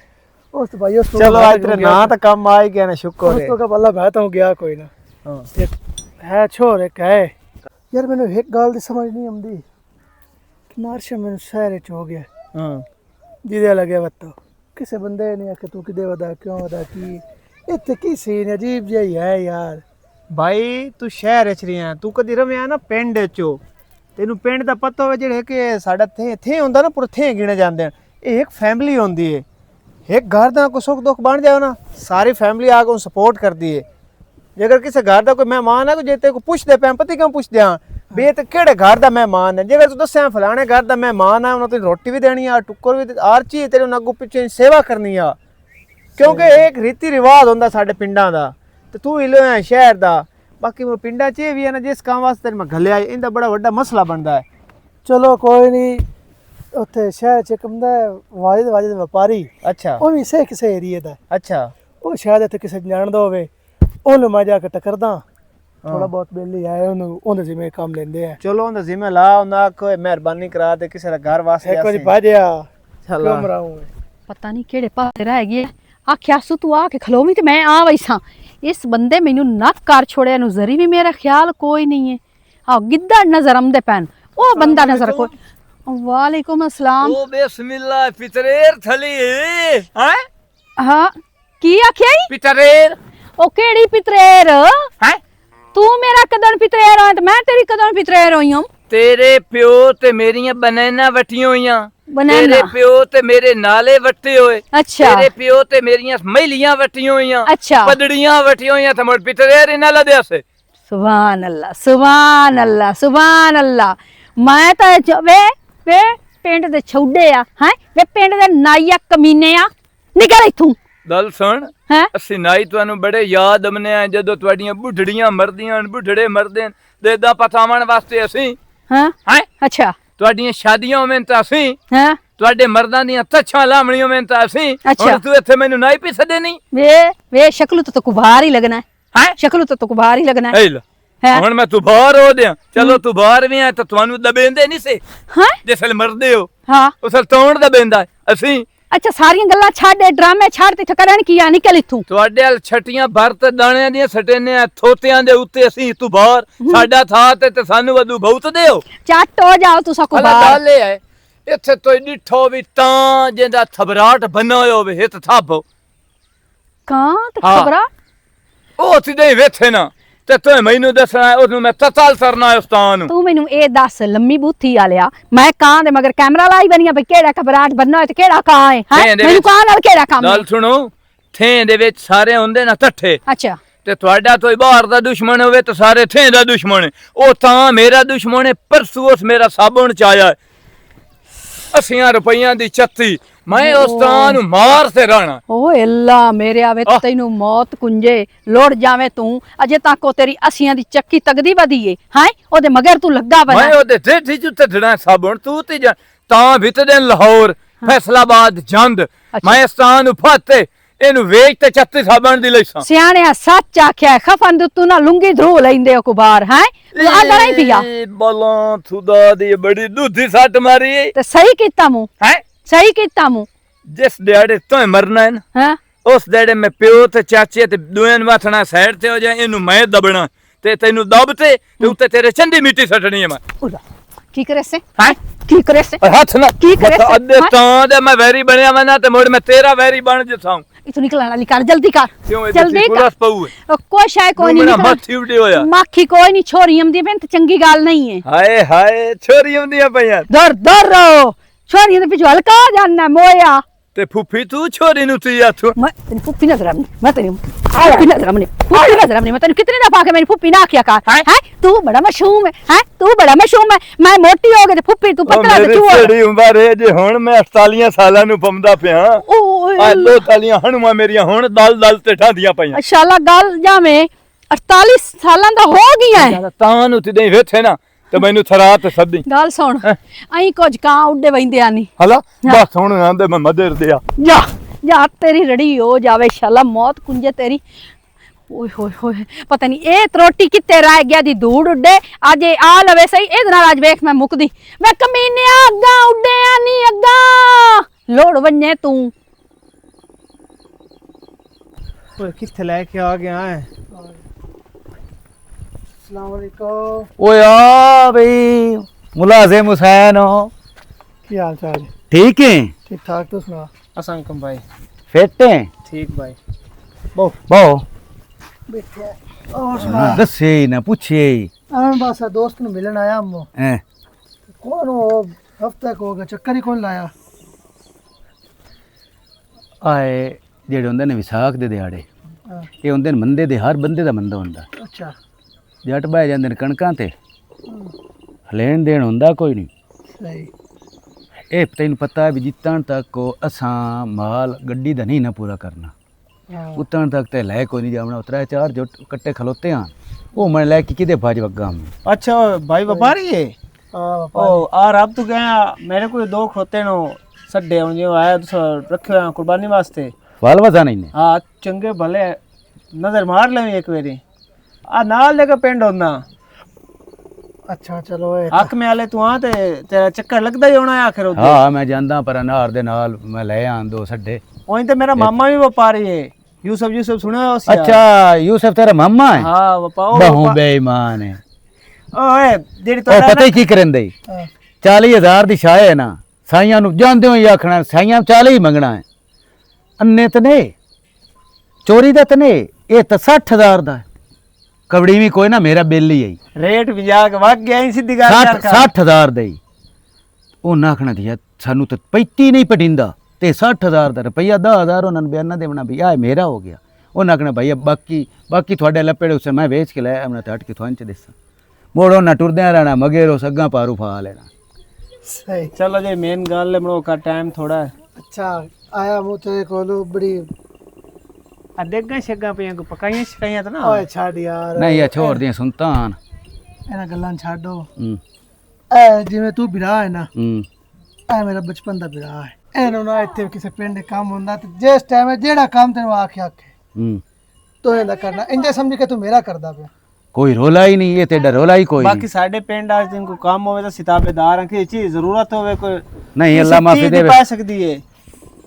उस तो भाई उस तो चलो आज तेरे ना तो कम आ ही गया ना, शुक्र उस है। तो का बल्ला मैं तो गया कोई ना। हां है छोर एक है यार, मैंने एक गल दी समझ नहीं आंदी कि नारशा मैंने शहर च हो गया हां जिदे लगे वत्तो किसी बंदे ने आके तू किदे वदा क्यों वदा की इत्थे की सीन अजीब जिहा ही है यार। भाई तू शहर च रिया, तू कदी रव्या ना पिंड चो, तेनू पिंड दा पता होवे जेड़े कि साडा थे थे हुंदा ना पूरे थे गिने जांदे न। ये एक फैमिली होंदी है, एक घर दा कोई सुख दुख बन जाओ ना सारी फैमिली आके सपोर्ट करदी है। जेकर किसी घर दा कोई मेहमान है, जे तेरे को पुछदे पे पता क्यों पुछदे हां बे ते केड़े घर दा मेहमान है। जेकर तू दस्या फलाने घर दा मेहमान है, उन्हें तेरी रोटी भी देनी है, टुक्कर भी हर चीज तेरे अगों पिछे सेवा करनी है, क्योंकि एक रीति रिवाज होंदा साडे पिंडां दा। ते तू इलो है शहर दा, बाकी वो पिंडां च ये भी है ना जिस काम वास्ते मैं घल्लिया इंदा बड़ा बड़ा मसला बनदा है। चलो कोई नहीं। उत्थे शहर च एक बंदा है वाजिद वाजिद व्यापारी। अच्छा ਉਹ ਵੀ ਸੇ ਕਿਸੇ ਏਰੀਏ ਦਾ। अच्छा ਉਹ ਸ਼ਾਇਦ ਇੱਥੇ ਕਿਸੇ ਜਾਣਦਾ ਹੋਵੇ, ਉਹਨੂੰ ਮੈਂ ਜਾ ਕੇ ਟੱਕਰਦਾ ਥੋੜਾ ਬਹੁਤ ਬੇਲੀ ਆਏ ਉਹਨੂੰ ਉਹਦੇ ਜਿਵੇਂ ਕੰਮ ਲੈਂਦੇ ਆ। चलो उनका जिम्मे ला उन्हें कोई मेहरबानी करा दे किसी का घर वास्ते ਇੱਕ ਵਾਰੀ ਭਾਜਿਆ चल ਕਿਉਂ ਮਰਾਉਂ। पता नहीं केड़े पासे रह गए। आख्या सू तू आके खलोवी तो मैं आ वैसा। इस बंदे मैनू नक कर छोड़िया नु जरी भी मेरा ख्याल कोई नहीं है। हाँ गिद्दड़ नजर आंदे पैन, ਉਹ ਬੰਦਾ ਨਜ਼ਰ ਕੋਈ ਵਾਲੇकुम अस्सलाम ओ बिस्मिल्लाह पितरेर थली हैं ਹਾਂ ਕੀ ਆਖਿਆ ਈ पितरेर ਉਹ ਕਿਹੜੀ ਪਿਤਰੇਰ हैं ਤੂੰ ਮੇਰਾ ਕਦਨ ਪਿਤਰੇਰ ਹੋਇਆ ਤੇ ਮੈਂ ਤੇਰੀ ਕਦਨ ਪਿਤਰੇਰ ਹੋਈ ਹਾਂ तेरे प्यो ते मेरियां बनैना वटियां होइयां Banana? तेरे प्यो ते मेरे नाले वट्टे होए अच्छा तेरे प्यो ते मेरियां महिलियां वटियां होइयां अच्छा पदड़ियां वटियां होइयां ते मोड़ पितरेर इना ला देसे सुभान अल्लाह सुभान अल्लाह सुभान अल्लाह मैं तो वे पिंड दे छौडे आ हैं वे पिंड दे नाइया कमीने आ निकल इथों गल सुन हैं ਅਸੀਂ ਨਾਈ ਤੁਹਾਨੂੰ ਬੜੇ ਯਾਦ ਆਉਂਦੇ ਆ ਜਦੋਂ ਤੁਹਾਡੀਆਂ ਬੁੱਢੜੀਆਂ ਮਰਦੀਆਂ ਬੁੱਢੜੇ ਮਰਦੇ ਦੇ ਦਾ ਪਤਾਵਣ ਵਾਸਤੇ ਅਸੀਂ हाँ ਹੈ अच्छा ਤੁਹਾਡੀਆਂ ਸ਼ਾਦੀਆਂ ਹੋਵੇਂ ਤਾਂ ਅਸੀਂ हाँ ਤੁਹਾਡੇ ਮਰਦਾਂ ਦੀਆਂ ਤੱਛਾਂ ਲਾਮਣੀਆਂ ਹੋਵੇਂ ਤਾਂ ਅਸੀਂ अच्छा। ਹੁਣ ਤੂੰ ਇੱਥੇ ਮੈਨੂੰ ਨਾਈ ਪੀ ਸਦੇ ਨਹੀਂ वे शक्ल तो कुबार ही लगना है ਹੈ शक्ल तो कुबार ही लगना है ਏ ਲੈ हैं ਹੁਣ ਮੈਂ ਤੂੰ ਬਾਹਰ ਹੋ ਦਿਆਂ ਚਲੋ ਤੂੰ ਬਾਹਰ ਵੀ ਆ ਤਾਂ ਤੁਹਾਨੂੰ ਦਬੇਂਦੇ ਨਹੀਂ ਸੀ हाँ ਜਿਸਲ ਮਰਦੇ ਹੋ हाँ ਉਸਲ ਤੌਣ ਦਬੇਂਦਾ ਅਸੀਂ अच्छा सारियां गल्लां छाड़ ड्रामे छाड़ ते करन किया निकल इथों ਤੁਹਾਡੇ ਹਲ ਛਟੀਆਂ ਭਰਤ ਦਾਣਿਆਂ ਦੀਆਂ ਸਟੇਨੇ ਆ ਥੋਤਿਆਂ ਦੇ ਉੱਤੇ ਅਸੀਂ ਤੂੰ ਬਾਹਰ ਸਾਡਾ ਥਾਂ ਤੇ ਸਾਨੂੰ ਵਧੂ ਬਹੁਤ ਦਿਓ चट हो जाओ तुसा ਹਲਾ कुबार ਗੱਲ ਇਹ ਹੈ ਇੱਥੇ ਤੋਂ ਡਿਠੋ ਵੀ ਤਾਂ ਜਿੰਦਾ ਥਬਰਾਟ ਬਣਾ ਹੋਵੇ ਹਿੱਤ ਥਾਪੋ कां ते हाँ। खबरा ਉਹ ਸਿੱਧੇ ਹੀ ਵੇਥੇ ਨਾ ਤੇ ਤੂੰ ਮੈਨੂੰ ਦੱਸਣਾ ਉਹਨੂੰ ਮੈਂ ਤਤਲ ਸਰਨਾ ਉਸਤਾਨ ਨੂੰ तू मैनू ए दस लम्मी बूथी आलिया मैं कां दे मगर कैमरा लाई बनिया भाई केड़ा खबराट बनना है ते केड़ा कां है हैं हैं दे मैनू विच- कां नाल केड़ा काम है ਗੱਲ ਸੁਣੋ ਥੇਂ ਦੇ ਵਿੱਚ ਸਾਰੇ ਹੁੰਦੇ ਨਾ ਠੱਠੇ अच्छा ਤੇ ਤੁਹਾਡਾ ਕੋਈ ਬਾਹਰ ਦਾ ਦੁਸ਼ਮਣ ਹੋਵੇ ਤਾਂ ਸਾਰੇ ਥੇਂ ਦਾ ਦੁਸ਼ਮਣ ਹੈ। ਉਹ ਤਾਂ ਮੇਰਾ ਦੁਸ਼ਮਣ ਹੈ ਪਰਸੂ ਉਸ ਮੇਰਾ ਸਾਬਣ ਚ ਆਇਆ 80 ਰੁਪਈਆਂ ਦੀ ਚੱਤੀ ਮੈਂ ਉਸ ਤਾਂ ਨੂੰ ਮਾਰ ਤੇ ਰਹਿਣਾ ओ अल्लाह मेरे आवे आह। तैनू मौत कुंजे लोड़ जावे तू अजे तक ओ तेरी असियां दी चक्की तगदी वदी है हैं ओदे मगर तू लग्गा मैं बना ਉਹਦੇ ਢੇਡੀ ਚ ਧੜਣਾ ਸਾਬਣ ਤੂੰ ਤੇ ਜਾ ਤਾਂ ਵਿਤਦੇ ਲਾਹੌਰ ਫੈਸਲਾਬਾਦ ਜੰਦ ਮੈਂ ਇਸ ਤਾਂ ਨੂੰ ਫਾਤੇ ਇਹਨੂੰ ਵੇਚ ਤੇ ਚੱਤੀ ਸਾਬਣ ਦੀ ਲਈਸਾਂ सियाने सच आख्या खफन दे तू ना लुंगी धरू लेंदे ओ कुबार हैं तू आ नहीं पिया ਬਲਾਂ ਥੁਦਾ ਦੀ ਬੜੀ ਦੁੱਧੀ ਸੱਟ ਮਾਰੀ ते सही कीता मु ਹੈ सही कीता मु ਜਿਸ ਦਿਹਾੜੇ ਤੋਂ ਮਰਨਾ ਹੈ ਨਾ हैं ਉਸ ਦਿਹਾੜੇ ਮੈਂ ਪਿਓ ਤੇ ਚਾਚੇ ਤੇ ਦੋਆਂ ਵਾਥਣਾ ਸਾਈਡ ਤੇ ਹੋ ਜਾ ਇਹਨੂੰ ਮੈਂ ਦਬਣਾ ਤੇ ਤੈਨੂੰ ਦਬ ਤੇ ਉੱਤੇ ਤੇਰੇ ਚੰਦੀ ਮਿੱਟੀ ਸੱਟਣੀ ਹੈ ਮੈਂ उड़ा की करे से ਹੈ की करे से ਹੱਥ ਨਾ ਕੀ ਕਰੇ ਸੇ? ਅੱਧੇ ਤਾਂ ਦੇ ਮੈਂ ਵੈਰੀ ਬਣਿਆ ਮੈਂ ਨਾ ਤੇ ਮੁੜ ਮੈਂ ਤੇਰਾ ਵੈਰੀ ਬਣ ਜਸਾਂ इथु निकलना निकाल जल्दी कर ਕਿਉਂ ਇਹ जल्दी कर ਪੁਲਿਸ ਪਊ कोई शाय कोई नहीं ਮੇਰਾ निकल ਮੱਥੀ ਉਡੀ ਹੋਇਆ माखी कोई नहीं छोरी आंदी बेन ते चंगी गल नहीं है ਹਾਏ ਹਾਏ ਛੋਰੀ ਹੁੰਦੀਆਂ ਪਈਆਂ दर दर छोरी दे पिछू हल्का जाना मोया ਤੇ ਫੁੱਫੀ ਤੂੰ ਛੋਰੀ ਨੂੰ ਤੀ ਆਥੂ मैं तेरी फुप्पी नजर आनी मैं तेरी फुप्पी नजर आनी फुप्पी नजर आनी मैं तेरी कितने दफा के मेरी फुप्पी ना किया कर हैं तू बड़ा मशहूम है तू बड़ा मशहूम है मैं मोटी हो गई ते फुप्पी तू पतला ते ਮੇਰੀ चूहा ਛੋੜੀ ਉਮਰ ਹੈ ਜੇ ਹੁਣ ਮੈਂ 48 ਸਾਲਾਂ ਨੂੰ ਪੰਮਦਾ ਪਿਆ ओए ਆ ਦੋ ਤਾਲੀਆਂ ਹਣੂਆਂ ਮੇਰੀਆਂ ਹੁਣ ਦਲ ਦਲ ਤੇ ਠਾਂਦੀਆਂ ਪਈਆਂ माशाल्लाह गल जावे 48 सालां दा हो गया है ਤਾਂ ਨੂੰ ਤੇ ਵੇਥੇ ਨਾ ਤੇ ਮੈਨੂੰ ਥਰਾ ਤੇ ਸੱਦੀ गल सुन अई कुछ कां उड्डे वंदे आनी ਹਲਾ ਬਸ ਹੁਣ ਆਂਦੇ ਮੈਂ ਮਦਰ ਦਿਆ जा जा तेरी रड़ी हो जावे इंशाल्लाह मौत कुंजे तेरी ओए होए होए पता नहीं ए त्रोटी किते रह गया दी धूड़ उड्डे आज ए आ लवे सही ए नाल आज वेख मैं मुकदी मैं कमीने अग्गा उड्डे आनी अग्गा लोड़ वन्ने तू ਓਏ ਕਿੱਥੇ ਲੈ ਕੇ ਆ ਗਿਆ ਹੈ अस्सलाम वालेकुम ਓਏ ਆ ਬਈ ਮੁਲਾਜ਼ਮ ਹੁਸੈਨ ਹੋ की हाल चाल है ठीक है ठीक ठाक तो सुना ਅਸੰਕਮ ਭਾਈ फिट है ਠੀਕ ਭਾਈ बहु बैठे और सुना दसे ही ना पूछे ही मैं बस दोस्त नु मिलन आया हम हैं। कौन हो हफ्ते को होगा चक्कर ही कौन लाया ਆਏ ਜਿਹੜੇ ਹੁੰਦੇ ਨੇ ਵਿਸਾਖ ਦੇ ਦਿਹਾੜੇ हाँ, ਇਹ ਹੁੰਦੇ ਨੇ ਮੰਦੇ ਦੇ ਹਰ ਬੰਦੇ ਦਾ ਮੰਦਾ ਹੁੰਦਾ अच्छा ਜੱਟ ਬਹਿ ਜਾਂਦੇ ਨੇ ਕਣਕਾਂ ਤੇ ਲੈਣ ਦੇਣ ਹੁੰਦਾ ਕੋਈ ਨਹੀਂ सही ਇਹ ਤੈਨੂੰ ਪਤਾ ਹੈ ਵੀ ਜਿੱਤਣ ਤੱਕ ਉਹ ਅਸਾਂ ਮਾਲ ਗੱਡੀ ਦਾ ਨਹੀਂ ਨਾ ਪੂਰਾ ਕਰਨਾ हाँ ਉਤਣ ਤੱਕ ਤੇ ਲੈ ਕੋਈ ਨਹੀਂ ਜਾਵਣਾ ਉਤਰਾ ਚਾਰ ਜੋ ਕੱਟੇ ਖਲੋਤੇ ਆ ਉਹ ਮੈਂ ਲੈ ਕੇ ਕਿਤੇ ਭੱਜ ਵਗਾ ਮੈਂ अच्छा भाई व्यापारी है हाँ ओ आ रब तू गया मेरे कोई दो खोते नो सड्डे हुन जो आया तो रखे हुए कुर्बानी वास्ते ਵਾਲ ਵਜ਼ਾ ਨਹੀਂ ਨੇ हाँ चंगे भले नजर मार ले एक बारी आ नाल लेके पिंड होना अच्छा चलो ये हक में आले तू आ ते तेरा चक्कर लगदा ही होना है आखिर उधर ਹਾਂ ਮੈਂ ਜਾਂਦਾ ਪਰ ਅਨਾਰ ਦੇ ਨਾਲ ਮੈਂ ਲੈ ਆਂ ਦੋ ਸੱਡੇ वहीं ते मेरा मामा भी व्यापारी है यूसुफ सुने हो उसी अच्छा यूसुफ तेरा मामा है हाँ व्यापार बहु बेईमान है ਓਏ ਜਿਹੜੀ ਉਹ ਪਤਾ ਹੀ ਕੀ ਕਰਨ ਦੇ ਹਾਂ। 40,000 ਦੀ ਸ਼ਾਇ ਹੈ ਨਾ, ਸਾਈਆਂ ਨੂੰ ਜਾਂਦੇ ਹੋ ਹੀ ਆਖਣਾ ਸਾਈਆਂ 40 ਹੀ ਮੰਗਣਾ ਹੈ। ਅੰਨੇ ਤੇ ਨੇ ਚੋਰੀ ਦਾ ਤੇ ਨੇ, ਇਹ ਤਾਂ 60,000 ਦਾ ਹੈ। ਕਬੜੀ ਵੀ ਕੋਈ ਨਾ, ਮੇਰਾ ਬਿੱਲ ਹੀ ਹੈ ਰੇਟ ਵੀ ਜਾ ਕੇ ਵਗ ਗਿਆ ਹੀ ਸਿੱਧੀ ਗੱਲ ਕਰ 60,000 ਦਾ ਹੀ। ਉਹ ਨਾ ਆਖਣਾ ਦੀ ਸਾਨੂੰ ਤਾਂ 35 ਨਹੀਂ ਪਟਿੰਦਾ ਤੇ 60,000 ਦਾ ਰੁਪਈਆ 10,000 ਉਹਨਾਂ ਨੂੰ ਬਿਆਨਾ ਦੇਵਣਾ ਵੀ ਆ ਮੇਰਾ ਹੋ ਗਿਆ। ਉਹਨਾਂ ਆਖਣਾ ਭਾਈ ਬਾਕੀ ਤੁਹਾਡੇ ਲੱਪੜੇ ਉਸੇ ਮੈਂ ਵੇਚ ਕੇ ਲੈ ਆਉਣਾ ਤੇ ਹਟ ਕੇ ਤੁਹਾਨੂੰ ਚ ਦੇਸਾਂ ਮੋੜੋ ਨਾ ਟੁਰਦਿਆਂ ਰਹਿਣਾ ਮਗੇਰੋ ਸੱਗਾ ਪਾਰੂ ਫਾ ਲੈਣਾ। ਸਹੀ। ਚਲੋ ਜੇ ਮੇਨ ਗੱਲ ਹੈ ਮਣੋ ਕਾ ਟਾਈਮ ਥੋੜਾ ਅੱਛਾ ਆਇਆ ਮੂੰ ਤੇਰੇ ਕੋਲੋਂ ਬੜੀ ਅੱਧੇਗਾ ਛੱਗਾ ਪਈਆਂ ਕੋ ਪਕਾਈਆਂ ਸ਼ਕਾਈਆਂ ਤਾਂ ਨਾ ਓਏ ਛੱਡ ਯਾਰ, ਨਹੀਂ ਇਹ ਛੋੜ ਦੀਆਂ ਸੁਣਤਾਨ। ਇਹਨਾਂ ਗੱਲਾਂ ਛੱਡੋ। ਹੂੰ ਐ ਜਿਵੇਂ ਤੂੰ ਵਿਰਾਹ ਹੈ ਨਾ, ਹੂੰ ਐ ਮੇਰਾ ਬਚਪਨ ਦਾ ਵਿਰਾਹ ਹੈ। ਇਹਨੂੰ ਨਾ ਇੱਥੇ ਕਿਸੇ ਪਿੰਡ ਦੇ ਕੰਮ ਹੁੰਦਾ ਤੇ ਜਿਸ ਟਾਈਮ ਜਿਹੜਾ ਕੰਮ ਤੈਨੂੰ ਆਖਿਆ ਹੂੰ ਤੂੰ ਇਹਦਾ ਕਰਨਾ, ਇੰਜੇ ਸਮਝ ਕੇ ਤੂੰ ਮੇਰਾ ਕਰਦਾ ਪਿਆ। ਕੋਈ ਰੋਲਾ ਹੀ ਨਹੀਂ, ਇਹ ਤੇ ਰੋਲਾ ਹੀ ਕੋਈ ਬਾਕੀ ਨਹੀਂ। ਸਾਡੇ ਪਿੰਡ ਅੱਜ ਦਿਨ ਕੋ ਕੰਮ ਹੋਵੇ ਤਾਂ ਸਿਤਾਬੇਦਾਰ ਆ ਕਿ ਚੀਜ਼ ਜ਼ਰੂਰਤ ਹੋਵੇ ਕੋਈ ਨਹੀਂ ਅੱਲਾ ਮਾਫੀ ਦੇਵੇ। ਪਾ ਸਕਦੀ ਹੈ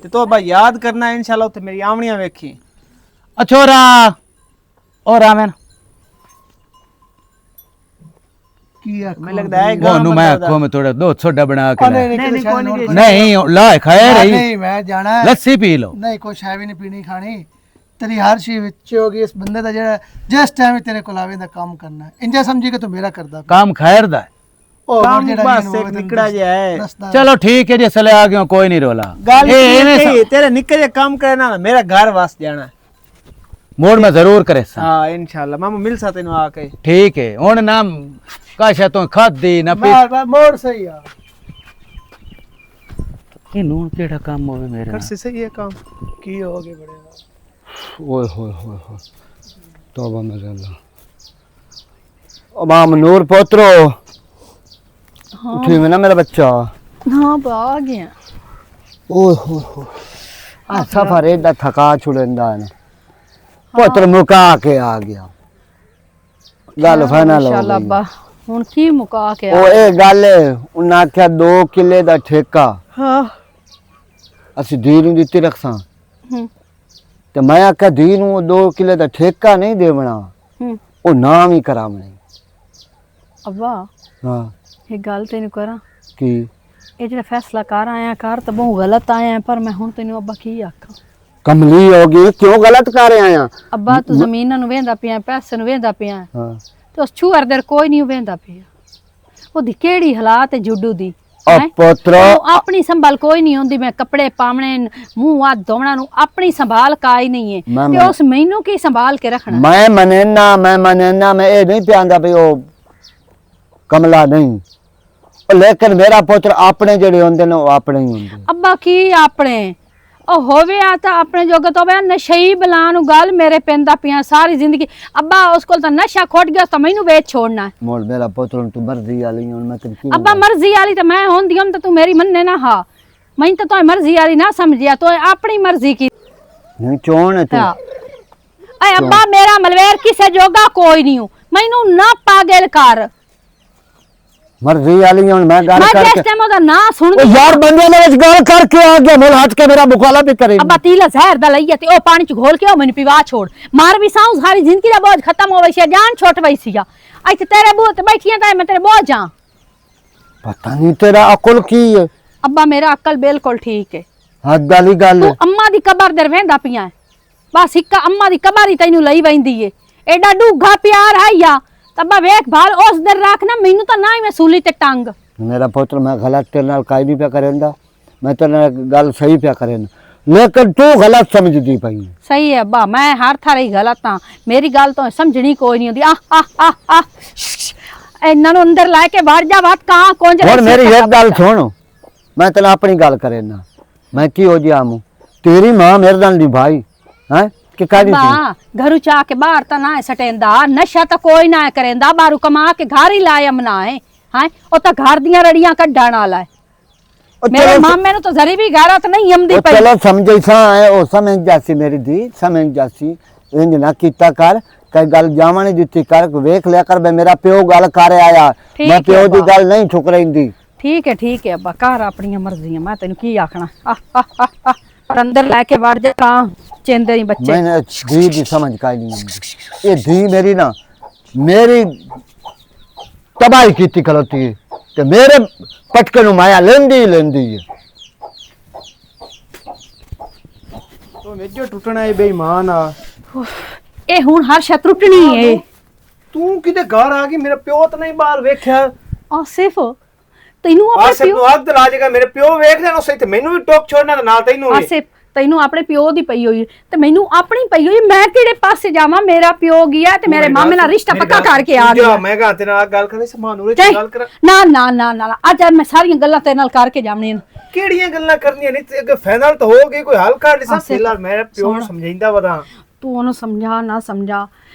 ਤੇ ਤੋ ਬਾ ਯਾਦ ਕਰਨਾ ਇਨਸ਼ਾਅੱਲਾ ਉੱਥੇ ਮੇਰੀ ਆਵਣੀਆਂ ਵੇਖੀ। ਅਛੋਰਾ ਔਰ ਆਮਨ ਕੀ ਆਖੋ ਮੈਨੂੰ ਲੱਗਦਾ ਹੈ ਉਹਨੂੰ ਮੈਂ ਆਖੋ ਮੈਂ ਥੋੜਾ ਦੋ ਛੋਟਾ ਬਣਾ ਕੇ ਲੈ। ਨਹੀਂ ਕੋਈ ਨਹੀਂ ਨਹੀਂ ਲਾ ਖਾਏ ਰਹੀ ਨਹੀਂ ਮੈਂ ਜਾਣਾ ਹੈ। ਲੱਸੀ ਪੀ ਲਓ। ਨਹੀਂ ਕੋਈ ਸ਼ੈ ਵੀ ਨਹੀਂ ਪੀਣੀ ਖਾਣੀ, ਤੇਰੀ ਹਰ ਚੀਜ਼ ਵਿੱਚ ਹੋਗੀ। ਇਸ ਬੰਦੇ ਦਾ ਜਿਹੜਾ ਜਿਸ ਟਾਈਮ ਤੇਰੇ ਕੋਲ ਆਵੇ ਦਾ ਕੰਮ ਕਰਨਾ, ਇੰਜਾ ਸਮਝੀ ਕਿ ਤੂੰ ਮੇਰਾ ਕਰਦਾ ਪਿਆ। ਕੰਮ ਖੈਰ ਦਾ ਹੈ। ਉਹ ਕੰਮ ਜਿਹੜਾ ਬਸ ਮੈਨੂੰ ਇੱਕ ਨਿਕੜਾ ਜਿਹਾ ਹੈ। ਦੱਸਦਾ। ਚਲੋ ਠੀਕ ਹੈ ਜੇ ਸਲੇ ਆ ਗਏ ਹੋ, ਕੋਈ ਨਹੀਂ ਰੋਲਾ। ਗੱਲ ਇਹ ਐਵੇਂ ਇਹ ਤੇਰੇ ਨਿੱਕੇ ਜਿਹੇ ਕੰਮ ਕਰਨਾ ਨਾ ਮੇਰਾ ਘਰ ਵਸ ਜਾਣਾ। ਮੋੜ ਮੈਂ ਜ਼ਰੂਰ ਕਰੇ ਸਾਂ। ਹਾਂ ਇਨਸ਼ਾਅੱਲਾ ਮਾਮੂ ਮਿਲ ਸਾ ਤੈਨੂੰ ਆ ਕੇ। ਠੀਕ ਹੈ ਹੁਣ ਨਾ ਕਾਸ਼ਾ ਤੋਂ ਖਾਦੀ ਨਾ ਪੀ ਬਾਰ ਮੋੜ ਸਹੀ ਆ। ਇਹ ਨੂਨ ਕਿਹੜਾ ਕੰਮ ਹੋਵੇ ਮੇਰਾ। ਕਰ ਸਹੀ ਹੈ ਕੰਮ। ਕੀ ਹੋ ਗਏ ਬੜੇ ओए होए होए होए तौबा मेरे अल्लाह। ओ माम नूर पोत्रो उठी में ना मेरा बच्चा। हाँ आ गया। ओए होए होए आ सफर एदा थका छुड़ंदा है ना पोत्र मुका के आ गया। गल फाइनल हो माशाअल्लाह गई। अब्बा हुन की मुका के ओ ए गल उन्हें आख्या 2 किले दा ठेका हाँ ਅਸੀਂ ਧੀ ਨੂੰ ਦਿੱਤੀ ਰੱਖਾਂ ਤੇ ਮੈਂ ਆਖਿਆ ਧੀ ਨੂੰ 2 ਕਿਲੇ ਦਾ ਠੇਕਾ ਨਹੀਂ ਦੇਵਣਾ, ਉਹ ਨਾਮ ਹੀ ਕਰਾਵਣੇ। अब्बा ਹਾਂ एक गल तेन करा, ਕੀ ये जेड़ा फैसला कर आया कर तो बहुत गलत आया पर मैं हुन तेन अब्बा की आखा। कमली होगी क्यों गलत कर रहे आया। अब्बा तू जमीन नु वेंदा पिया पैसे नु वेंदा पिया हाँ तो उस छुअर दर कोई नहीं वेंदा पिया। ओदी केड़ी हालात है जुड्डू दी ओ पुत्र ਉਹ ਆਪਣੀ ਸੰਭਾਲ ਕੋਈ ਨਹੀਂ ਹੁੰਦੀ। ਮੈਂ ਕੱਪੜੇ ਪਾਵਣੇ ਮੂੰਹ ਹੱਥ ਧੋਣਾ ਨੂੰ ਆਪਣੀ ਸੰਭਾਲ ਕਾਈ ਨਹੀਂ ਹੈ ਤੇ ਉਸ ਮੈਨੂੰ ਕੀ ਸੰਭਾਲ ਕੇ ਰੱਖਣਾ। मैं मनेना मैं ये नहीं पियांदा भी ओ कमला नहीं, लेकिन मेरा पुत्र अपने जेड़े होंदे ने वो अपने ही होंदे। ਅੱਬਾ ਕੀ ਆਪਣੇ ਉਹ ਹੋਵੇ ਆ ਤਾਂ ਆਪਣੇ ਜੋਗਾ ਤੋਂ ਹੋਵੇ। ਨਸ਼ਈ ਬਲਾ ਨੂੰ ਗੱਲ ਮੇਰੇ ਪੈਂਦਾ ਪਿਆ ਸਾਰੀ ਜ਼ਿੰਦਗੀ। ਅੱਬਾ ਉਸ ਕੋਲ ਤਾਂ ਨਸ਼ਾ ਖੁੱਟ ਗਿਆ ਤਾਂ ਮੈਨੂੰ ਵੇਚ ਛੋੜਨਾ। मोल मेरा पुत्र तू मर्जी वाली हूं मैं तेरी ਅੱਬਾ ਮਰਜ਼ੀ ਵਾਲੀ ਤਾਂ ਮੈਂ ਹੁੰਦੀ ਹਾਂ ਤਾਂ ਤੂੰ ਮੇਰੀ ਮੰਨੇ ਨਾ ਹਾਂ। ਮੈਂ ਤਾਂ ਤੂੰ ਮਰਜ਼ੀ ਵਾਲੀ ਨਾ ਸਮਝਿਆ ਤੂੰ ਆਪਣੀ ਮਰਜ਼ੀ ਕੀ। नहीं चोण है तू। ਐ ਅੱਬਾ ਮੇਰਾ ਮਲਵੇਰ ਕਿਸੇ ਜੋਗਾ ਕੋਈ ਨਹੀਂ ਹੂੰ। ਮੈਨੂੰ ਨਾ ਪਾਗਲ ਕਰ। मर्जी वाली हूं मैं गल मैं करके जिस टाइम ओदा ना सुन ओ यार बंदे ने इस गल करके आ गया मोल हट के मेरा मुकाला भी करे। ਅੱਬਾ ਤੀਲਾ ਜ਼ਹਿਰ ਦਾ ਲਈਆ ਤੇ ਉਹ ਪਾਣੀ ਚ ਘੋਲ ਕੇ ਉਹ ਮੈਨੂੰ ਪਿਵਾ ਛੋੜ। ਮਾਰ ਵੀ ਸਾਂ ਸਾਰੀ ਜ਼ਿੰਦਗੀ ਦਾ ਬੋਝ ਖਤਮ ਹੋਵੇ ਸੀ ਜਾਨ ਛੁੱਟ ਵਈ ਸੀਗਾ। ਇੱਥੇ ਤੇਰੇ ਬੂਹ ਤੇ ਬੈਠੀਆਂ ਤਾਂ ਮੈਂ ਤੇਰੇ ਬੋਝ ਜਾਂ। पता नहीं तेरा अकुल की है। ਅੱਬਾ ਮੇਰਾ ਅਕਲ ਬਿਲਕੁਲ ਠੀਕ ਹੈ। हद वाली गल ਤੂੰ है। ਅੰਮਾ ਦੀ ਕਬਰ ਦਰ ਵੇਂਦਾ ਪਿਆ ਬਸ ਇੱਕ ਅੰਮਾ ਦੀ ਕਬਰ ਹੀ ਤੈਨੂੰ ਲਈ ਵੈਂਦੀ ਏ। ਐਡਾ ਡੂਗਾ ਪਿਆਰ ਹੈ ਯਾ ਤੱਬਾ ਵੇਖ ਭਾਲ ਉਸ ਦਰ ਰੱਖਣਾ ਮੈਨੂੰ ਤਾਂ ਨਾ ਹੀ ਮੈਂ ਸੂਲੀ ਤੇ ਟੰਗ। मेरा पुत्र मैं गलत तेरे नाल काई नहीं पे करेंदा, मैं तेरे नाल गल सही पे करेंदा, लेकिन तू गलत समझदी पई। ਸਹੀ ਹੈ ਅੱਬਾ ਮੈਂ ਹਰ ਥਾਰੇ ਗਲਤ ਹਾਂ। ਮੇਰੀ ਗੱਲ ਤੋਂ ਸਮਝਣੀ ਕੋਈ ਨਹੀਂ ਹੁੰਦੀ। ਆ ਇਹਨਾਂ ਨੂੰ ਅੰਦਰ ਲੈ ਕੇ ਵੜ ਜਾ ਬਾਤ ਕਾਂ ਕੋਂਜ और मेरी एक गल सुन, मैं तेन अपनी गल करेना मैं की हो जिया मु तेरी मां मेरे नाल नहीं भाई हैं कि कादी थी। ਅੱਬਾ ਘਰੂ ਚਾ ਕੇ ਬਾਹਰ ਤਾਂ ਨਾ ਸਟੇਂਦਾ ਨਸ਼ਾ ਤਾਂ ਕੋਈ ਨਾ ਕਰੇਂਦਾ ਬਾਹਰੋਂ ਕਮਾ ਕੇ ਘਰ ਹੀ ਲਾਇਆ ਮਨਾਏ ਹੈ। ਉਹ ਤਾਂ ਘਰ ਦੀਆਂ ਰੜੀਆਂ ਕੱਢਣ ਵਾਲਾ ਹੈ। ਮੇਰੇ ਮਾਮੇ ਨੂੰ ਤਾਂ ਜ਼ਰੀ ਵੀ ਗੈਰਤ ਨਹੀਂ ਆਉਂਦੀ ਪਈ। चलो समझे सा है ओ समझ जासी मेरी दी समझ जासी इंज ना कीता कर कई गल जावण दित्ती कर वेख लिया कर मेरा प्यो गल कर आया ठीक मैं है प्यो दी अब्बा। गल नहीं ठुकरेंदी। ਠੀਕ ਹੈ ਅੱਬਾ ਘਰ ਆਪਣੀਆਂ ਮਰਜ਼ੀਆਂ ਮੈਂ ਤੈਨੂੰ ਕੀ ਆਖਣਾ। ਪਰ ਅੰਦਰ ਲੈ ਕੇ ਵੜ ਜਾ ਕਾਂ ਚਿੰਦੇ ਨਹੀਂ ਬੱਚੇ। मैंने धी दी समझ काई नहीं आंदी। ये धी मेरी ना मेरी तबाही की खलोती है ते मेरे पटके नु माया लेंदी ही लेंदी है। ਤੂੰ ਮੇਜੋ ਟੁੱਟਣਾ ਹੈ ਬੇਈਮਾਨ ਆ। ਇਹ ਹੁਣ ਹਰ ਸ਼ੈ ਟੁੱਟਣੀ ਏ। ਤੂੰ ਕਿਤੇ ਘਰ ਆ ਗਈ, ਮੇਰਾ ਪਿਓ ਤਾਂ ਨਹੀਂ ਬਾਹਰ ਵੇਖਿਆ। ਆਸਿਫ ਤੈਨੂੰ ਆਪਣੇ ਆਸਿਫ ਨੂੰ ਅੱਗ ਲਾ ਜਾਏਗਾ, ਮੇਰੇ ਪਿਓ ਵੇਖ ਲੈਣ ਉਸੇ ਤੇ ਮੈਨੂੰ ਵੀ ਟੋਕ ਛੋੜਨਾ ਤੇ ਨਾਲ ਤੈਨੂੰ ਵੀ। ਆਸਿਫ ਤੈਨੂੰ ਆਪਣੇ ਪਿਓ ਦੀ ਪਈ ਹੋਈ ਤੇ ਮੈਨੂੰ ਆਪਣੀ ਪਈ ਹੋਈ, ਮੈਂ ਕਿਹੜੇ ਪਾਸੇ ਜਾਵਾਂ? ਮੇਰਾ ਪਿਓ ਗਿਆ ਤੇ ਮੇਰੇ ਮਾਮੇ ਨਾਲ ਰਿਸ਼ਤਾ ਪੱਕਾ ਕਰਕੇ ਆ ਗਿਆ। ਮੈਂ ਕਹਾਂ ਤੇਰੇ ਨਾਲ ਗੱਲ ਕਰਨੀ, ਸਮਾਨ ਉਰੇ ਚੱਲ, ਗੱਲ ਕਰ। ਨਾ ਨਾ ਨਾ ਨਾ ਅੱਜ ਮੈਂ ਸਾਰੀਆਂ ਗੱਲਾਂ ਤੇਰੇ ਨਾਲ ਕਰਕੇ ਜਾਵਣੀਆਂ। ਕਿਹੜੀਆਂ ਗੱਲਾਂ ਕਰਨੀਆਂ ਨਹੀਂ ਤੇ ਅੱਗੇ ਫਾਈਨਲ ਤਾਂ ਹੋ ਗਈ, ਕੋਈ ਹੱਲ ਕੱਢ ਲਈ। ਆਸਿਫ, ਫਿਲਹਾਲ ਮੇਰੇ ਪਿਓ ਨੂੰ ਸਮਝਾਈਂਦਾ ਵਦਾ। ਤੂੰ ਉਹਨੂੰ ਸਮਝਾ ਨਾ ਸਮਝਾ,